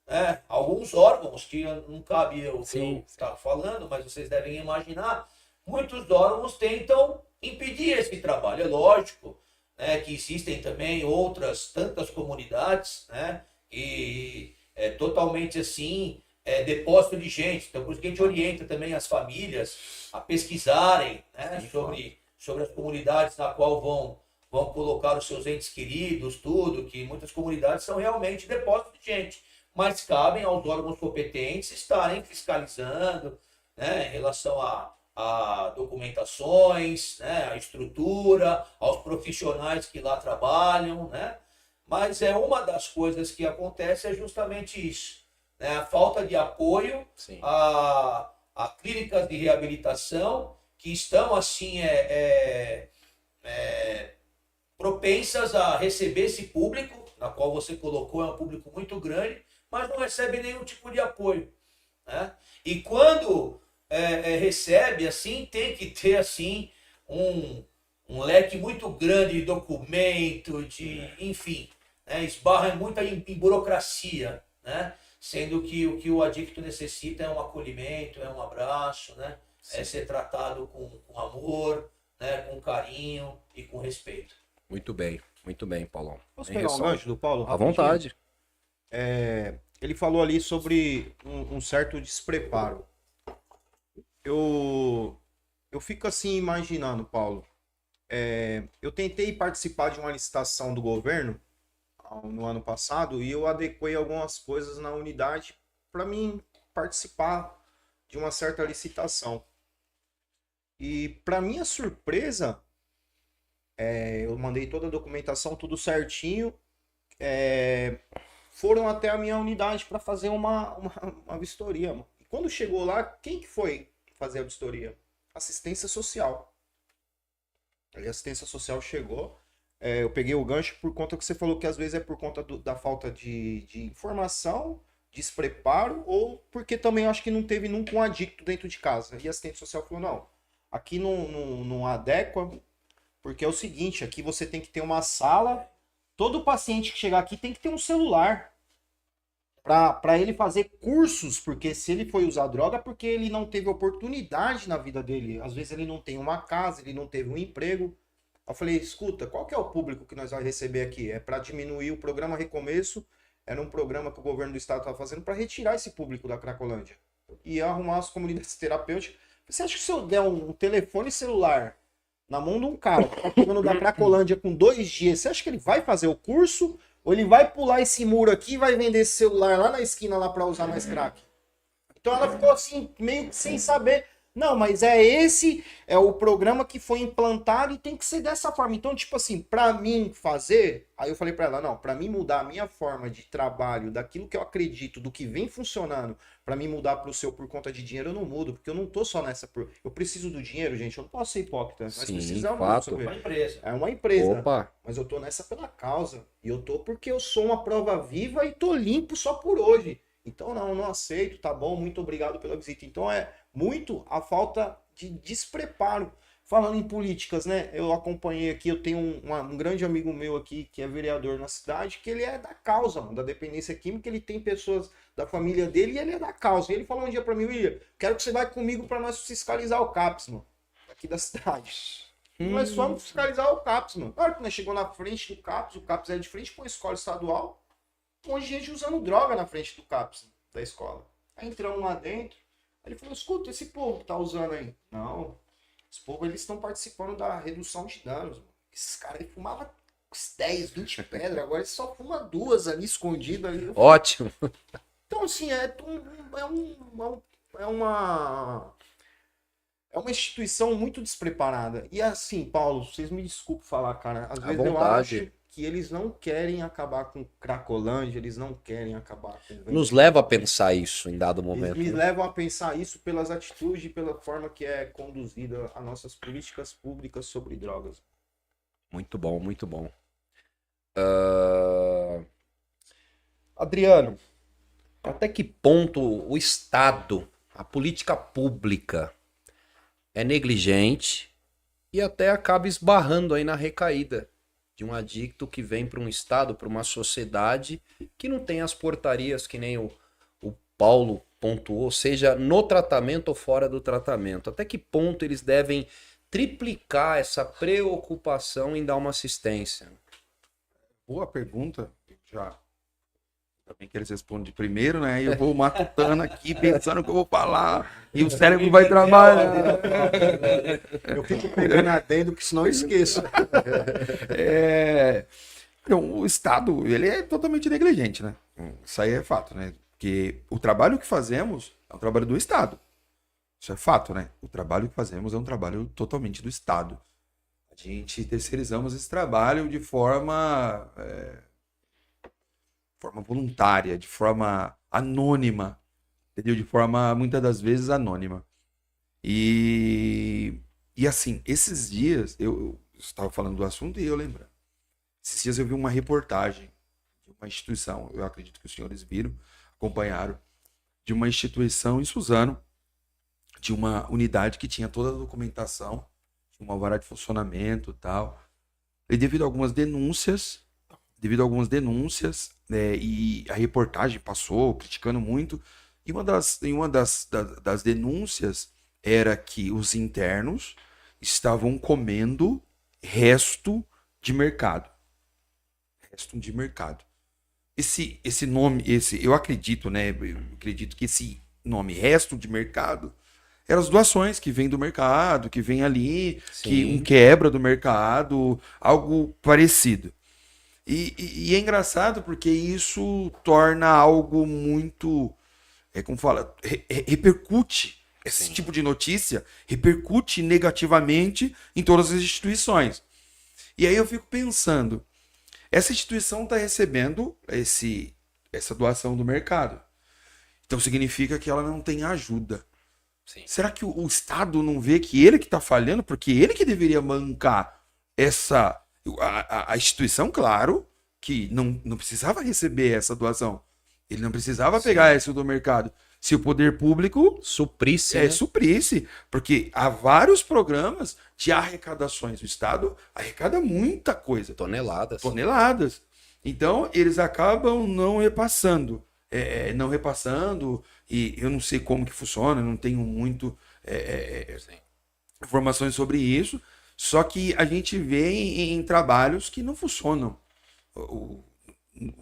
né? Alguns órgãos, que não cabe eu estar falando, mas vocês devem imaginar, muitos órgãos tentam impedir esse trabalho. É lógico, né, que existem também outras tantas comunidades, né, que é totalmente assim, depósito de gente. Então, por isso que a gente orienta também as famílias a pesquisarem, né, sobre as comunidades na qual vão colocar os seus entes queridos, tudo, que muitas comunidades são realmente depósitos de gente, mas cabem aos órgãos competentes estarem fiscalizando, né, em relação a documentações, né, a estrutura, aos profissionais que lá trabalham, né? Mas uma das coisas que acontece é justamente isso, né, a falta de apoio a clínicas de reabilitação que estão assim propensas a receber esse público, na qual você colocou, é um público muito grande, mas não recebe nenhum tipo de apoio, né? E quando recebe, assim, tem que ter assim um leque muito grande de documento, enfim, né? Esbarra muito em burocracia, né? Sendo que o que o adicto necessita é um acolhimento, é um abraço, né? É ser tratado com amor, né? Com carinho e com respeito. Muito bem, Paulão. Posso pegar um gancho do Paulo? À vontade. Ele falou ali sobre um certo despreparo. Eu fico assim imaginando, Paulo. Eu tentei participar de uma licitação do governo no ano passado e eu adequei algumas coisas na unidade para mim participar de uma certa licitação. E para minha surpresa, Eu mandei toda a documentação, tudo certinho. Foram até a minha unidade para fazer uma vistoria, mano. E quando chegou lá, quem que foi fazer a vistoria? Assistência social. Aí a assistência social chegou. Eu peguei o gancho por conta que você falou que às vezes é por conta da falta de informação, despreparo, ou porque também eu acho que não teve nunca um adicto dentro de casa. E a assistente social falou, não, aqui não adequa, porque é o seguinte, aqui você tem que ter uma sala, todo paciente que chegar aqui tem que ter um celular para ele fazer cursos, porque se ele foi usar droga, porque ele não teve oportunidade na vida dele. Às vezes ele não tem uma casa, ele não teve um emprego. Eu falei, escuta, qual que é o público que nós vamos receber aqui? É para diminuir o programa Recomeço, era um programa que o governo do estado estava fazendo para retirar esse público da Cracolândia e arrumar as comunidades terapêuticas. Você acha que se eu der um telefone celular na mão de um cara que tá chegando da Cracolândia com 2 dias, você acha que ele vai fazer o curso? Ou ele vai pular esse muro aqui e vai vender esse celular lá na esquina lá para usar mais crack? Então ela ficou assim, meio que sem saber. Não, mas esse é o programa que foi implantado e tem que ser dessa forma. Então, tipo assim, pra mim fazer... Aí eu falei pra ela, não, pra mim mudar a minha forma de trabalho, daquilo que eu acredito, do que vem funcionando, pra mim mudar pro seu por conta de dinheiro, eu não mudo, porque eu não tô só nessa... Eu preciso do dinheiro, gente, eu não posso ser hipócrita. Nós Sim, precisamos fato. Uma empresa. É uma empresa. Opa, Mas eu tô nessa pela causa. E eu tô porque eu sou uma prova viva e tô limpo só por hoje. Então não aceito, tá bom, muito obrigado pela visita. Então é muito a falta de despreparo. Falando em políticas, né? Eu acompanhei aqui, eu tenho um grande amigo meu aqui, que é vereador na cidade, que ele é da causa, mano, da dependência química, ele tem pessoas da família dele e ele é da causa. E ele falou um dia pra mim, William, quero que você vá comigo pra nós fiscalizar o CAPS, mano, aqui da cidade. Nós fomos fiscalizar o CAPS, mano. Na hora que nós chegou na frente do CAPS, o CAPS é de frente pra uma escola estadual, um monte de gente usando droga na frente do CAPS, da escola. Aí entramos lá dentro, aí ele falou, escuta, esse povo que tá usando aí? Não, esse povo, eles estão participando da redução de danos, mano. Esses caras aí fumavam 10, 20 pedras, agora eles só fumam 2 ali, escondidas ali. ótimo. Então, assim, é uma instituição muito despreparada. E assim, Paulo, vocês me desculpem falar, cara. Às vezes eu acho que eles não querem acabar com Cracolândia, eles não querem acabar com... Nos leva a pensar isso em dado momento. Eles me né? levam a pensar isso pelas atitudes e pela forma que é conduzida as nossas políticas públicas sobre drogas. Muito bom, muito bom. Adriano, Até que ponto o Estado, a política pública, é negligente e até acaba esbarrando aí na recaída de um adicto que vem para um Estado, para uma sociedade que não tem as portarias que nem o Paulo pontuou, seja no tratamento ou fora do tratamento. Até que ponto eles devem triplicar essa preocupação em dar uma assistência? Boa pergunta. Já também que eles respondem primeiro, né? E eu vou matutando aqui, pensando o que eu vou falar. E o cérebro vai trabalhar. eu fico pegando adendo que senão eu esqueço. Então, o Estado, ele é totalmente negligente, né? Isso aí é fato, né? Porque o trabalho que fazemos é um trabalho do Estado. Isso é fato, né? O trabalho que fazemos é um trabalho totalmente do Estado. A gente terceirizamos esse trabalho de forma voluntária, de forma anônima, entendeu? De forma, muitas das vezes, anônima. E assim, esses dias, eu estava falando do assunto e eu lembro. Esses dias eu vi uma reportagem de uma instituição, eu acredito que os senhores viram, acompanharam, de uma instituição em Suzano, de uma unidade que tinha toda a documentação, tinha uma alvará de funcionamento e tal. E devido a algumas denúncias, e a reportagem passou criticando muito, e uma das denúncias era que os internos estavam comendo resto de mercado. Esse nome, eu acredito, né? Eu acredito que esse nome, resto de mercado, eram as doações que vêm do mercado, que vem ali, que um quebra do mercado, algo parecido. E é engraçado porque isso torna algo muito, como fala, repercute, esse tipo de notícia repercute negativamente em todas as instituições. E aí eu fico pensando, essa instituição está recebendo essa doação do mercado. Então significa que ela não tem ajuda. Sim. Será que o Estado não vê que ele que está falhando? Porque ele que deveria bancar a instituição, claro, que não precisava receber essa doação. Ele não precisava pegar isso do mercado. Se o poder público Suprisse, né? suprisse. Porque há vários programas de arrecadações. O Estado arrecada muita coisa. Toneladas. Toneladas. Então, eles acabam não repassando. E eu não sei como que funciona, não tenho muito informações sobre isso. Só que a gente vê em trabalhos que não funcionam. O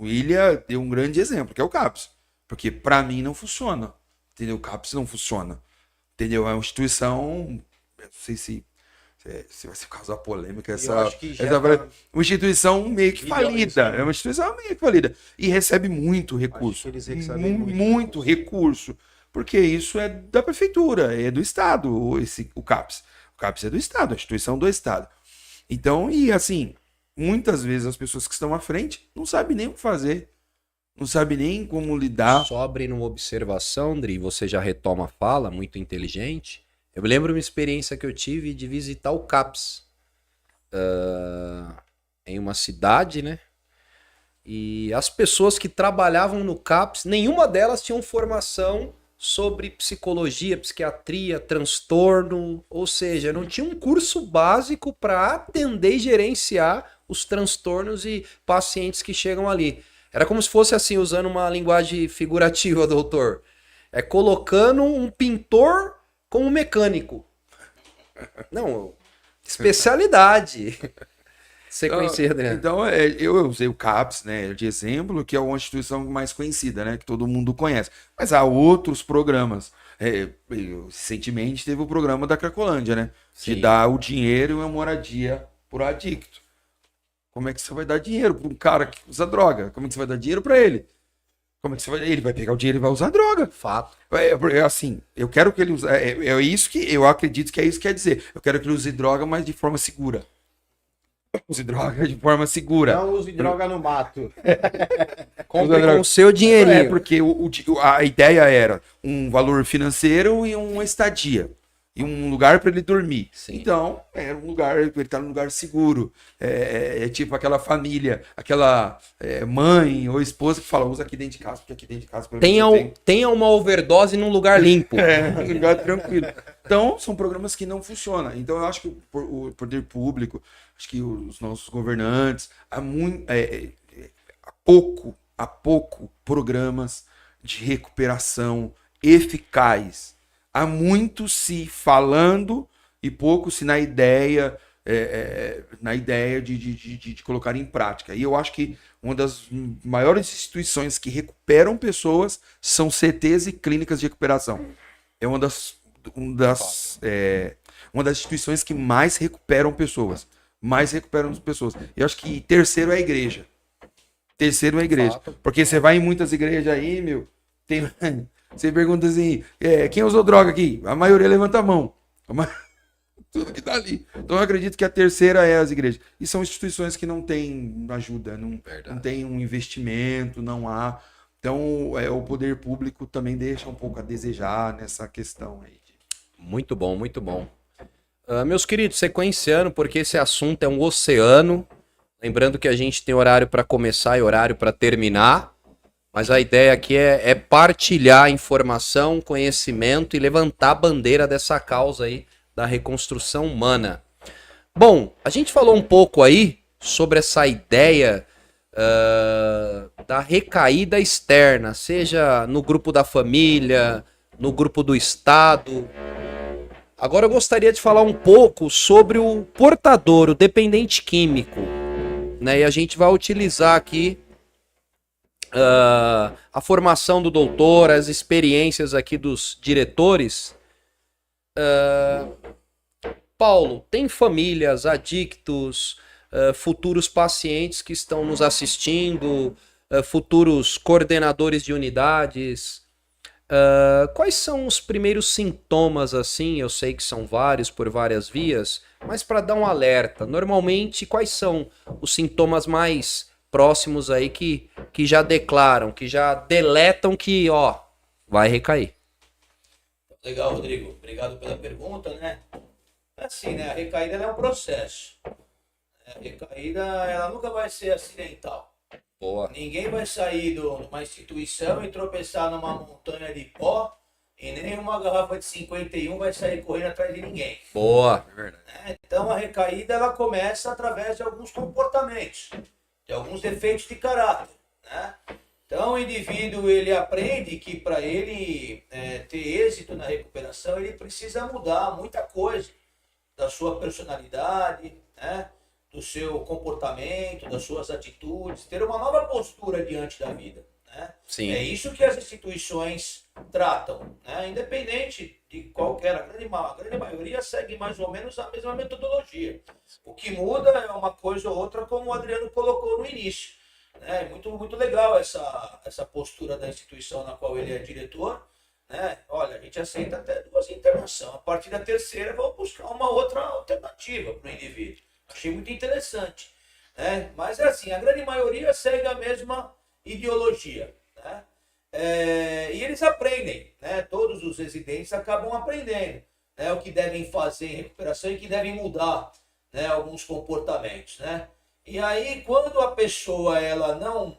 William deu um grande exemplo, que é o CAPS. Porque para mim não funciona. Entendeu? O CAPS não funciona. Entendeu? É uma instituição. Eu não sei se vai causar polêmica acho que já uma instituição meio que falida. É uma instituição meio que falida. E recebe muito recurso. Acho que eles recebem Muito recurso. Porque isso é da prefeitura, é do Estado, o CAPS. O CAPS é do Estado, a instituição do Estado. Então, e assim, muitas vezes as pessoas que estão à frente não sabem nem o que fazer. Não sabem nem como lidar. Só abrindo uma observação, Andri, você já retoma a fala, muito inteligente. Eu lembro uma experiência que eu tive de visitar o CAPS em uma cidade, né? E as pessoas que trabalhavam no CAPS, nenhuma delas tinham formação sobre psicologia, psiquiatria, transtorno, ou seja, não tinha um curso básico para atender e gerenciar os transtornos e pacientes que chegam ali. Era como se fosse assim, usando uma linguagem figurativa, doutor. É colocando um pintor como mecânico. Não, especialidade. Sequência, Adriano. Então, eu usei o CAPS, né, de exemplo, que é uma instituição mais conhecida, né, que todo mundo conhece. Mas há outros programas. Recentemente teve o programa da Cracolândia, né? Sim. De dar o dinheiro e uma moradia por adicto. Como é que você vai dar dinheiro para um cara que usa droga? Como é que você vai dar dinheiro para ele? Como é que ele vai pegar o dinheiro e vai usar droga? Fato. Assim, eu quero que ele use. É isso que eu acredito que é isso que quer dizer. Eu quero que ele use droga, mas de forma segura. Use droga de forma segura. Não use droga no mato. Compre com o seu dinheirinho. Porque a ideia era um valor financeiro e uma estadia. E um lugar para ele dormir. Sim. Então, era um lugar, ele tá num lugar seguro. É tipo aquela família, aquela mãe ou esposa que fala, usa aqui dentro de casa, porque aqui dentro de casa... Tenha uma overdose num lugar limpo. Um lugar tranquilo. Então, são programas que não funcionam. Então, eu acho que o poder público, acho que os nossos governantes, há pouco programas de recuperação eficaz. Há muito se falando e pouco se na ideia de colocar em prática. E eu acho que uma das maiores instituições que recuperam pessoas são CTs e clínicas de recuperação. É uma das instituições que mais recuperam pessoas. E eu acho que terceiro é a igreja. Porque você vai em muitas igrejas aí, meu, você pergunta assim, quem usou droga aqui? A maioria levanta a mão. Tudo que tá ali. Então eu acredito que a terceira é as igrejas. E são instituições que não têm ajuda, não tem um investimento, não há. Então o poder público também deixa um pouco a desejar nessa questão aí. Muito bom, muito bom. Meus queridos, sequenciando, porque esse assunto é um oceano. Lembrando que a gente tem horário para começar e horário para terminar. Mas a ideia aqui é partilhar informação, conhecimento e levantar a bandeira dessa causa aí da reconstrução humana. Bom, a gente falou um pouco aí sobre essa ideia da recaída externa, seja no grupo da família, no grupo do Estado. Agora eu gostaria de falar um pouco sobre o portador, o dependente químico, né? E a gente vai utilizar aqui a formação do doutor, as experiências aqui dos diretores. Paulo, tem famílias, adictos, futuros pacientes que estão nos assistindo, futuros coordenadores de unidades. Quais são os primeiros sintomas, assim, eu sei que são vários por várias vias, mas para dar um alerta, normalmente quais são os sintomas mais próximos aí que já declaram, que já deletam que, ó, vai recair? Legal, Rodrigo. Obrigado pela pergunta, né? Assim, né? A recaída ela é um processo. A recaída, ela nunca vai ser acidental. Boa. Ninguém vai sair de uma instituição e tropeçar numa montanha de pó e nem uma garrafa de 51 vai sair correndo atrás de ninguém. Boa. É verdade. Então a recaída ela começa através de alguns comportamentos, de alguns defeitos de caráter, né? Então o indivíduo ele aprende que para ele ter êxito na recuperação ele precisa mudar muita coisa da sua personalidade, né? Do seu comportamento, das suas atitudes, ter uma nova postura diante da vida, né? Sim. É isso que as instituições tratam, né? Independente de qualquer, a grande maioria segue mais ou menos a mesma metodologia. O que muda é uma coisa ou outra, como o Adriano colocou no início, né? Muito legal essa postura da instituição na qual ele é diretor, né? Olha, a gente aceita até 2 internações. A partir da terceira, vamos buscar uma outra alternativa para o indivíduo. Achei muito interessante, né? Mas é assim, a grande maioria segue a mesma ideologia, né? E eles aprendem, né? Todos os residentes acabam aprendendo, né? O que devem fazer em recuperação e que devem mudar, né? Alguns comportamentos, né? E aí, quando a pessoa ela não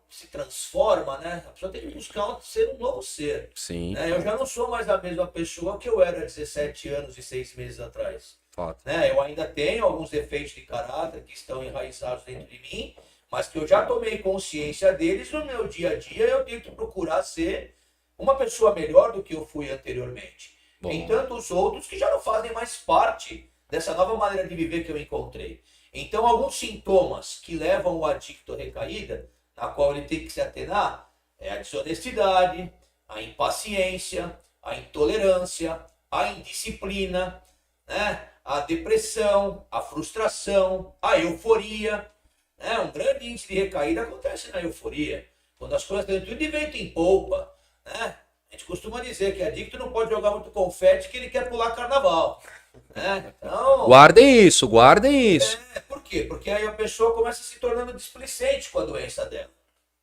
se transforma, né? A pessoa tem que buscar ser um novo ser. Sim. Né? Eu já não sou mais a mesma pessoa que eu era 17 anos e 6 meses atrás. Fato. Né? Eu ainda tenho alguns defeitos de caráter que estão enraizados dentro de mim, mas que eu já tomei consciência deles no meu dia a dia. Eu tento procurar ser uma pessoa melhor do que eu fui anteriormente. Bom. Tem tantos outros que já não fazem mais parte dessa nova maneira de viver que eu encontrei. Então, alguns sintomas que levam o adicto à recaída, na qual ele tem que se atenar, é a desonestidade, a impaciência, a intolerância, a indisciplina, né? A depressão, a frustração, a euforia. Né? Um grande índice de recaída acontece na euforia, quando as coisas estão tudo de vento em polpa. Né? A gente costuma dizer que adicto não pode jogar muito confete que ele quer pular carnaval. Né? Então, Guardem isso, guardem isso. por quê? Porque aí a pessoa começa se tornando displicente com a doença dela.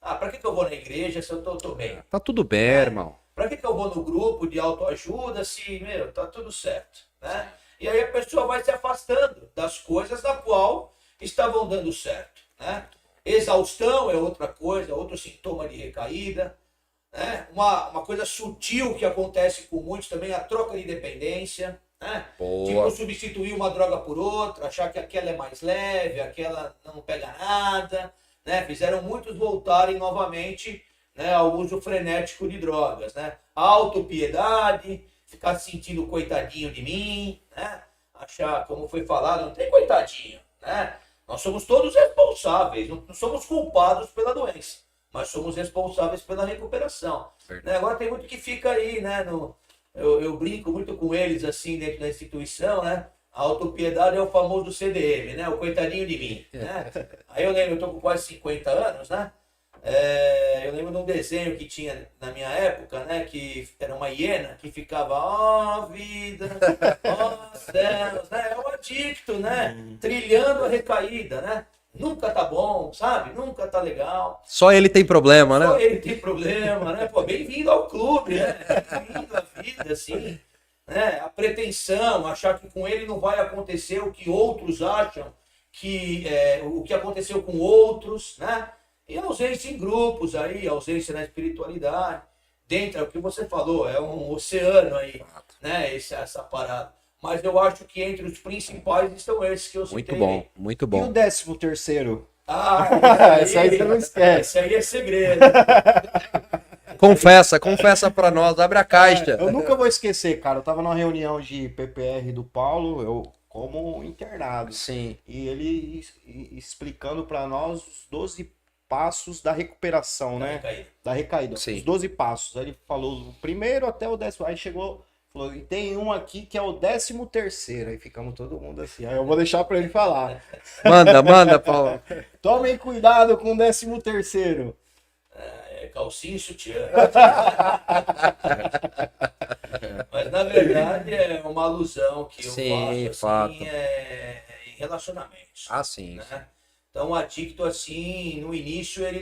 Ah, pra que eu vou na igreja se eu tô bem? Tá tudo bem, irmão. Pra que eu vou no grupo de autoajuda se, tá tudo certo, né? E aí a pessoa vai se afastando das coisas da qual estavam dando certo, né? Exaustão é outra coisa, outro sintoma de recaída, né? Uma coisa sutil que acontece com muitos também é a troca de dependência, né? Boa. Tipo substituir uma droga por outra, achar que aquela é mais leve, aquela não pega nada, né? Fizeram muitos voltarem novamente, né, ao uso frenético de drogas, né? Autopiedade, ficar se sentindo coitadinho de mim, né? Achar, como foi falado, não tem coitadinho, né? Nós somos todos responsáveis, não somos culpados pela doença, mas somos responsáveis pela recuperação. Né? Agora tem muito que fica aí, né? Eu brinco muito com eles assim dentro da instituição, né? A autopiedade é o famoso CDM, né? O coitadinho de mim, né? Aí eu lembro, eu tô com quase 50 anos, né? Eu lembro de um desenho que tinha na minha época, né? Que era uma hiena que ficava, ó vida, ó céus, né? É um adicto, né? Trilhando a recaída, né? Nunca tá bom, sabe? Nunca tá legal. Só ele tem problema, né? Só ele tem problema, né? Pô, bem-vindo ao clube, né? Bem-vindo à vida, assim. Né? A pretensão, achar que com ele não vai acontecer o que outros acham, que o que aconteceu com outros, né? E ausência em grupos aí, ausência na espiritualidade. Dentro, é o que você falou, é um oceano aí, né? Essa parada. Mas eu acho que entre os principais estão esses que eu citei. Muito bom, muito E o bom. 13º? Esse aí você não esquece. Esse aí é segredo. Confessa pra nós, abre a caixa. Eu nunca vou esquecer, cara. Eu tava numa reunião de PPR do Paulo, eu como internado. Sim. E ele explicando pra nós os 12 passos da recuperação, né? Recaída. Da recaída. Sim. Os 12 passos. Aí ele falou o primeiro até o 10º. Aí chegou, falou, e tem um aqui que é o 13º. Aí ficamos todo mundo assim. Aí eu vou deixar pra ele falar. Manda, Paulo. Tomem cuidado com o 13º. calcinha e sutiã. Mas na verdade é uma alusão que eu Sim, faço fato. assim, em relacionamentos. Ah, sim. Né? Então o adicto assim, no início ele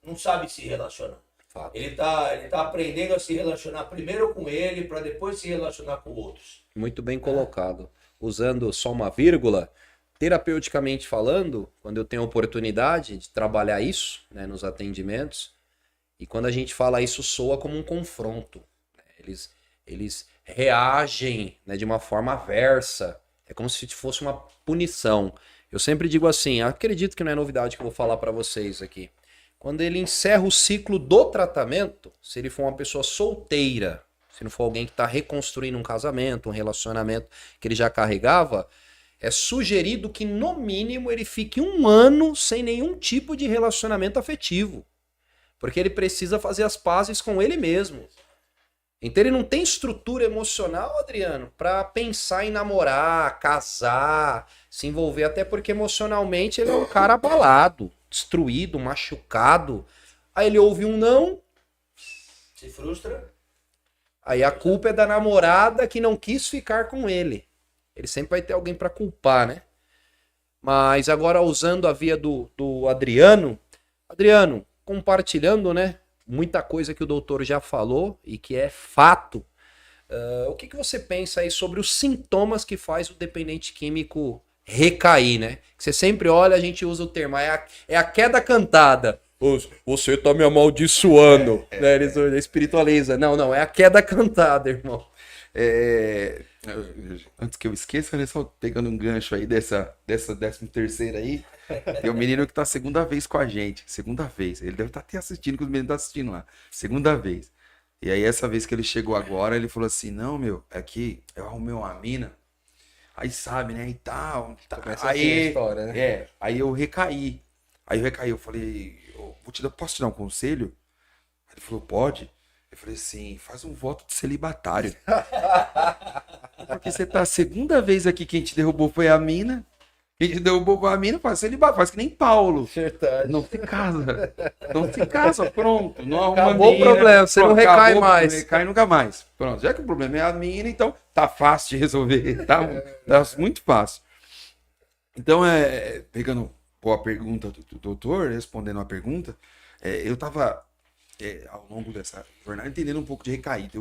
não sabe se relacionar. Fato. Ele tá aprendendo a se relacionar primeiro com ele para depois se relacionar com outros. Muito bem colocado. Usando só uma vírgula, terapeuticamente falando, quando eu tenho oportunidade de trabalhar isso, né, nos atendimentos, e quando a gente fala isso, soa como um confronto. Né? Eles reagem, né, de uma forma aversa. É como se fosse uma punição. Eu sempre digo assim, acredito que não é novidade que eu vou falar para vocês aqui. Quando ele encerra o ciclo do tratamento, se ele for uma pessoa solteira, se não for alguém que está reconstruindo um casamento, um relacionamento que ele já carregava, é sugerido que no mínimo ele fique 1 ano sem nenhum tipo de relacionamento afetivo. Porque ele precisa fazer as pazes com ele mesmo. Então ele não tem estrutura emocional, Adriano, para pensar em namorar, casar, se envolver, até porque emocionalmente ele é um cara abalado, destruído, machucado. Aí ele ouve um não, Se frustra. aí a culpa é da namorada que não quis ficar com ele. Ele sempre vai ter alguém para culpar, né? Mas agora usando a via do Adriano, compartilhando, né? Muita coisa que o doutor já falou e que é fato. O que você pensa aí sobre os sintomas que faz o dependente químico recair, né? Você sempre olha, a gente usa o termo, é a queda cantada. Você tá me amaldiçoando, né? Eles espiritualiza. Não, é a queda cantada, irmão. Antes que eu esqueça, né, só pegando um gancho aí dessa 13ª aí, tem um menino que tá a 2ª vez com a gente, 2ª vez, ele deve estar até assistindo, que os meninos estão assistindo lá, 2ª vez. E aí essa vez que ele chegou agora, ele falou assim, não, meu, é que eu arrumei uma mina, aí sabe, né, e tal, Começa aí, assim a história, né? aí eu recaí, eu falei, posso te dar um conselho? Ele falou, pode? Eu falei assim, faz um voto de celibatário. Porque você tá a 2ª vez aqui, quem te derrubou foi a mina. Quem te derrubou foi a mina, faz celibatário, faz que nem Paulo. Verdade. Não se casa. Não se casa, pronto. Não arruma Acabou mina, o problema, você não pronto, recai acabou, mais. Não recai nunca mais. Pronto, já que o problema é a mina, então tá fácil de resolver. Tá muito fácil. Então, pegando boa pergunta do doutor, respondendo a pergunta, eu tava... ao longo dessa jornada, entendendo um pouco de recaída.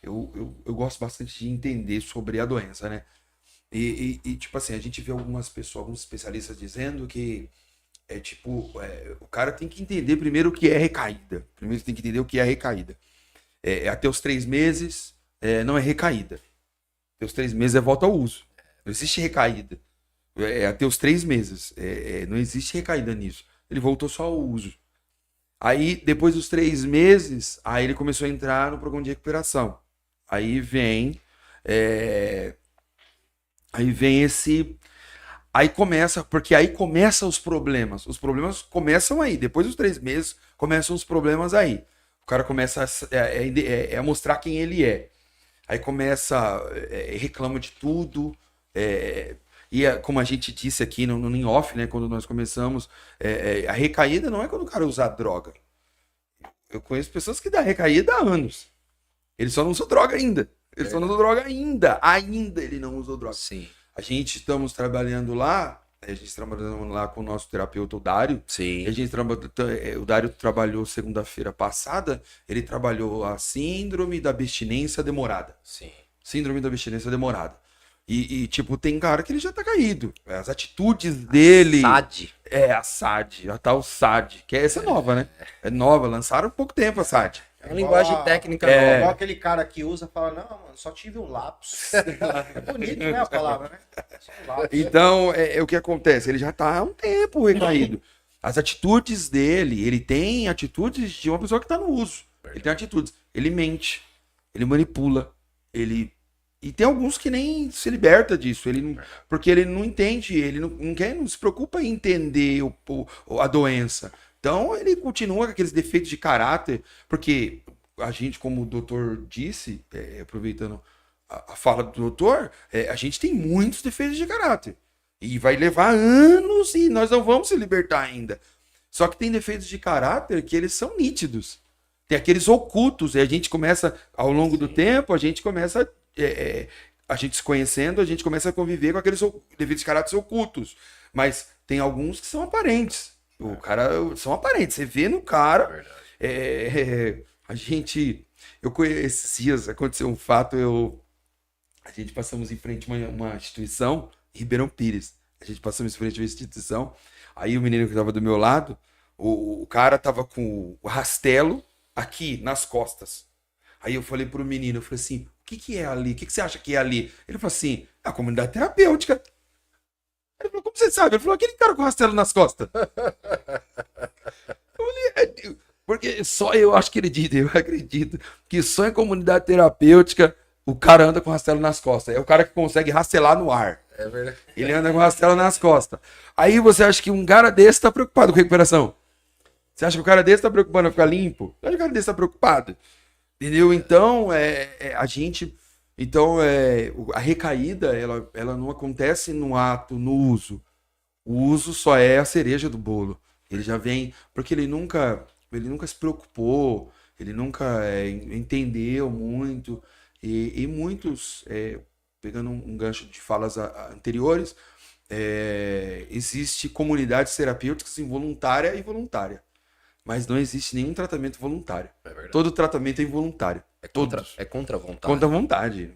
Eu gosto bastante de entender sobre a doença, né? E tipo assim, a gente vê algumas pessoas, alguns especialistas dizendo que o cara tem que entender primeiro o que é recaída. Primeiro tem que entender o que é recaída. Até os 3 meses não é recaída. Até os 3 meses é volta ao uso. Não existe recaída. Até os 3 meses. Não existe recaída nisso. Ele voltou só ao uso. Aí, depois dos 3 meses, aí ele começou a entrar no programa de recuperação. Aí vem esse... Aí começa, porque aí começam os problemas. Os problemas começam aí. Depois dos 3 meses, começam os problemas aí. O cara começa a mostrar quem ele é. Aí começa, reclama de tudo. Como a gente disse aqui no in off, né, quando nós começamos, a recaída não é quando o cara usa droga. Eu conheço pessoas que dão recaída há anos. Ele só não usou droga ainda. Ainda ele não usou droga. Sim. A gente estamos trabalhando lá com o nosso terapeuta, o Dário. Sim. O Dário trabalhou segunda-feira passada, ele trabalhou a síndrome da abstinência demorada. Sim. Síndrome da abstinência demorada. Tipo, tem cara que ele já tá caído. As atitudes dele... SAD. A SAD, a tal SAD, que essa é nova, né? É nova, lançaram há pouco tempo a SAD. É uma linguagem técnica Igual nova. aquele cara que usa fala, não, mano, só tive um lapso. É bonito, né, a palavra, né? Só um lapso. Então, o que acontece? Ele já tá há um tempo recaído. As atitudes dele, ele tem atitudes de uma pessoa que tá no uso. Ele tem atitudes. Ele mente, ele manipula, E tem alguns que nem se liberta disso, porque ele não entende, ele não se preocupa em entender a doença. Então ele continua com aqueles defeitos de caráter, porque a gente, como o doutor disse, aproveitando a fala do doutor, a gente tem muitos defeitos de caráter. E vai levar anos e nós não vamos se libertar ainda. Só que tem defeitos de caráter que eles são nítidos. Tem aqueles ocultos, e a gente começa, ao longo do tempo, a gente começa, a gente se conhecendo, a gente começa a conviver com aqueles defeitos de caráter ocultos. Mas tem alguns que são aparentes. O cara, são aparentes. Você vê no cara. A gente. Esses dias aconteceu um fato, a gente passamos em frente a uma instituição, em Ribeirão Pires. A gente passamos em frente a uma instituição. Aí o menino que estava do meu lado, o cara tava com o rastelo aqui nas costas. Aí eu falei pro menino, eu falei assim, o que é ali? O que você acha que é ali? Ele falou assim, a comunidade terapêutica. Ele falou, como você sabe? Ele falou, aquele cara com o rastelo nas costas. Porque só eu acredito que só em comunidade terapêutica o cara anda com rastelo nas costas. É o cara que consegue rastelar no ar. É verdade. Ele anda com rastelo nas costas. Aí você acha que um cara desse tá preocupado com recuperação? Você acha que o cara desse tá preocupado em ficar limpo? Você acha que o cara desse tá preocupado? Entendeu? Então, a gente... Então, a recaída, ela não acontece no ato, no uso. O uso só é a cereja do bolo. Ele já vem... Porque ele nunca se preocupou, ele nunca entendeu muito. E muitos, pegando um gancho de falas anteriores, existe comunidades terapêuticas involuntária e voluntária. Mas não existe nenhum tratamento voluntário. Todo tratamento é involuntário. É contra a vontade. Contra a vontade.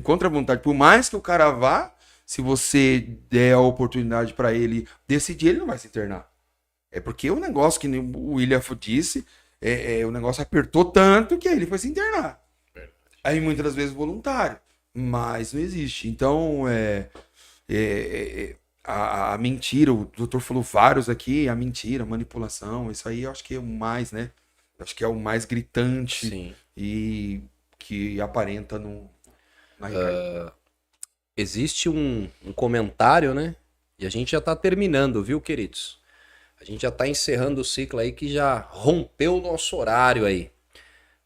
Contra a vontade. Por mais que o cara vá, se você der a oportunidade para ele decidir, ele não vai se internar. É porque o negócio, que o William disse, o negócio apertou tanto que ele foi se internar. Aí muitas das vezes voluntário. Mas não existe. Então, a mentira, o doutor falou vários aqui, a mentira, a manipulação, isso aí eu acho que é o mais, né? Eu acho que é o mais gritante. Sim. E que aparenta na recaída. Existe um comentário, né? E a gente já tá terminando, viu, queridos? A gente já tá encerrando o ciclo aí que já rompeu o nosso horário aí.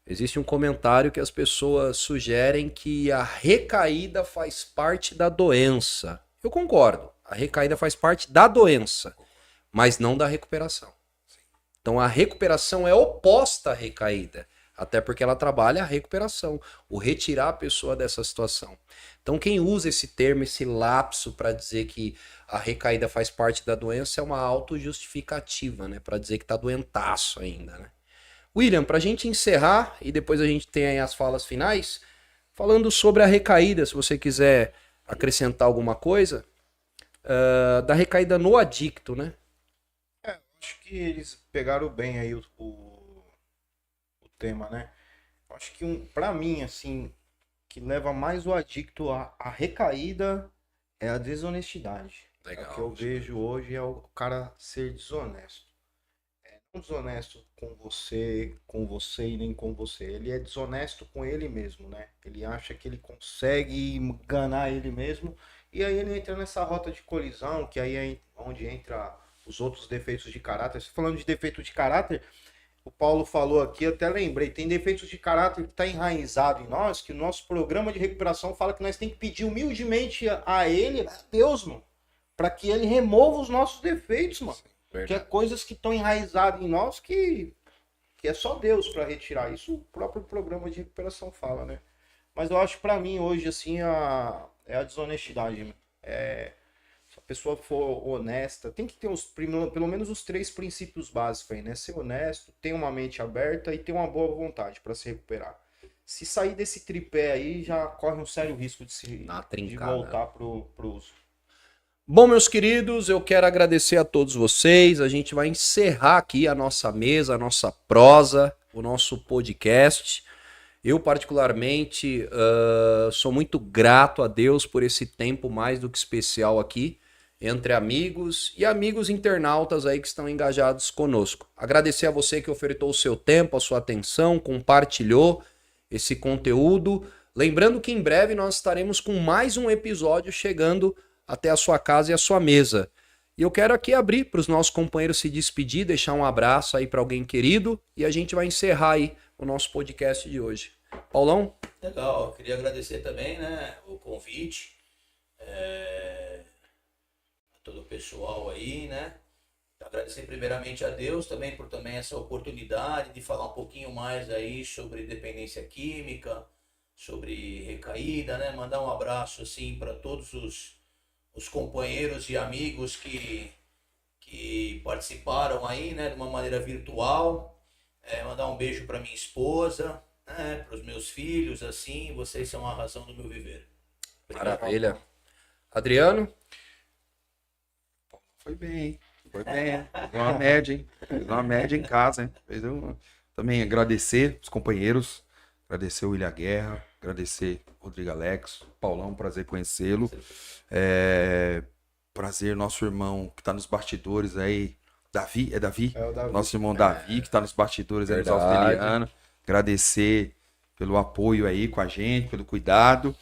Existe um comentário que as pessoas sugerem que a recaída faz parte da doença. Eu concordo. A recaída faz parte da doença, mas não da recuperação. Então a recuperação é oposta à recaída, até porque ela trabalha a recuperação, o retirar a pessoa dessa situação. Então quem usa esse termo, esse lapso para dizer que a recaída faz parte da doença é uma autojustificativa, né? Para dizer que tá doentaço ainda, né? William, para a gente encerrar e depois a gente tem aí as falas finais, falando sobre a recaída, se você quiser acrescentar alguma coisa, da recaída no adicto, né? Acho que eles pegaram bem aí o tema, né? Acho que pra mim, assim, que leva mais o adicto à recaída é a desonestidade. Legal. O que eu vejo hoje é o cara ser desonesto. Não desonesto com você e nem com você. Ele é desonesto com ele mesmo, né? Ele acha que ele consegue enganar ele mesmo. E aí ele entra nessa rota de colisão, que aí é onde entra os outros defeitos de caráter. Falando de defeito de caráter, o Paulo falou aqui, eu até lembrei, tem defeitos de caráter que está enraizado em nós, que o nosso programa de recuperação fala que nós temos que pedir humildemente a ele, a Deus, mano, para que ele remova os nossos defeitos, mano. Que é coisas que estão enraizadas em nós que é só Deus para retirar. Isso o próprio programa de recuperação fala, né? Mas eu acho que para mim hoje, assim, é a desonestidade. Se a pessoa for honesta, tem que ter pelo menos os 3 princípios básicos aí, né? Ser honesto, ter uma mente aberta e ter uma boa vontade para se recuperar. Se sair desse tripé aí, já corre um sério risco de voltar pro uso. Bom, meus queridos, eu quero agradecer a todos vocês. A gente vai encerrar aqui a nossa mesa, a nossa prosa, o nosso podcast. Eu, particularmente, sou muito grato a Deus por esse tempo mais do que especial aqui, entre amigos e amigos internautas aí que estão engajados conosco. Agradecer a você que ofertou o seu tempo, a sua atenção, compartilhou esse conteúdo. Lembrando que em breve nós estaremos com mais um episódio chegando até a sua casa e a sua mesa. E eu quero aqui abrir para os nossos companheiros se despedir, deixar um abraço aí para alguém querido e a gente vai encerrar aí o nosso podcast de hoje. Paulão? Legal, eu queria agradecer também, né, o convite, a todo o pessoal aí, né, agradecer agradecer primeiramente a Deus também por também essa oportunidade de falar um pouquinho mais aí sobre dependência química, sobre recaída, né? Mandar um abraço assim para todos os companheiros e amigos que participaram aí, né, de uma maneira virtual. Mandar um beijo para minha esposa, né, para os meus filhos, assim, vocês são a razão do meu viver. Obrigado. Maravilha. Adriano? Foi bem, hein? Foi bem, hein? Fez uma média, hein? Fez uma média em casa, hein? Também agradecer os companheiros, agradecer o William Guerra, agradecer o Rodrigo Alex, Paulão, prazer conhecê-lo. Prazer, nosso irmão que está nos bastidores aí, Davi, é Davi? É o Davi. Nosso irmão Davi, que está nos bastidores aí, nos Verdade. auxiliando. Agradecer pelo apoio aí com a gente, pelo cuidado.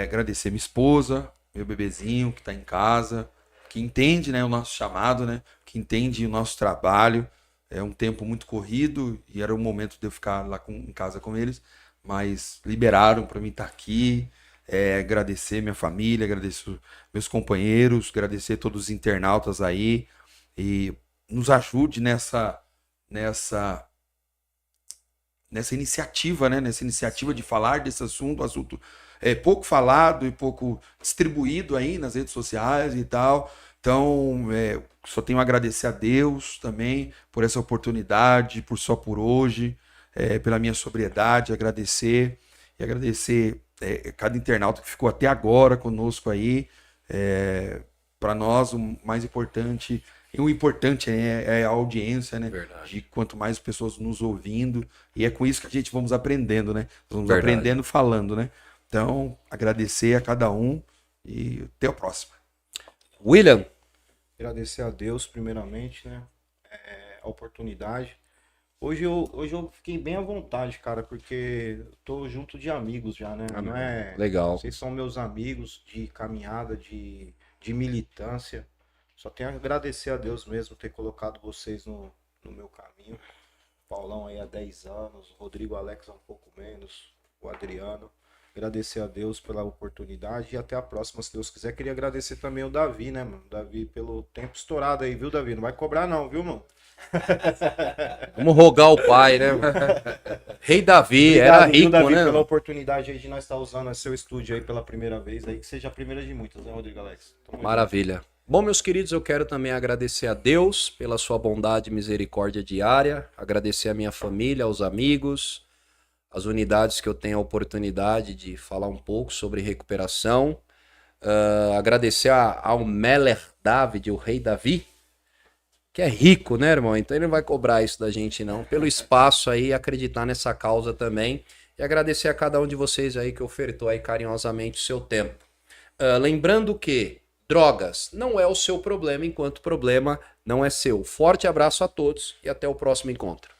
Agradecer minha esposa, meu bebezinho que está em casa, que entende, né, o nosso chamado, né, que entende o nosso trabalho. É um tempo muito corrido e era o momento de eu ficar lá em casa com eles, mas liberaram para mim estar aqui. Agradecer minha família, agradecer meus companheiros, agradecer todos os internautas aí e nos ajude nessa iniciativa, né? Nessa iniciativa de falar desse assunto, assunto pouco falado e pouco distribuído aí nas redes sociais e tal. Então, só tenho a agradecer a Deus também por essa oportunidade, por hoje, pela minha sobriedade, agradecer cada internauta que ficou até agora conosco aí. Para nós, o mais importante, e o importante é a audiência, né? Verdade. De quanto mais pessoas nos ouvindo, e é com isso que a gente vamos aprendendo, né? Vamos Verdade. aprendendo falando, né? Então, agradecer a cada um e até a próxima. William? Agradecer a Deus, primeiramente, né? A oportunidade. Hoje eu fiquei bem à vontade, cara, porque eu tô junto de amigos já, né? Não é... Legal. Vocês são meus amigos de caminhada, de militância. Só tenho a agradecer a Deus mesmo ter colocado vocês no meu caminho. Paulão aí há 10 anos, Rodrigo Alex há um pouco menos, o Adriano. Agradecer a Deus pela oportunidade e até a próxima, se Deus quiser. Queria agradecer também o Davi, né, mano? Davi pelo tempo estourado aí, viu, Davi? Não vai cobrar não, viu, mano? Vamos rogar o pai, né? Rei Davi, Obrigado, era viu, rico, Davi, né? pela oportunidade aí de nós estar usando seu estúdio aí pela primeira vez, aí que seja a primeira de muitas, né, Rodrigo Alex? Tamo junto. Maravilha. Bom, meus queridos, eu quero também agradecer a Deus pela sua bondade e misericórdia diária, agradecer a minha família, aos amigos, as unidades que eu tenho a oportunidade de falar um pouco sobre recuperação, agradecer ao Meller David, o Rei Davi, que é rico, né, irmão? Então ele não vai cobrar isso da gente, não, pelo espaço aí, acreditar nessa causa também, e agradecer a cada um de vocês aí que ofertou aí carinhosamente o seu tempo. Lembrando que drogas não é o seu problema, enquanto o problema não é seu. Forte abraço a todos e até o próximo encontro.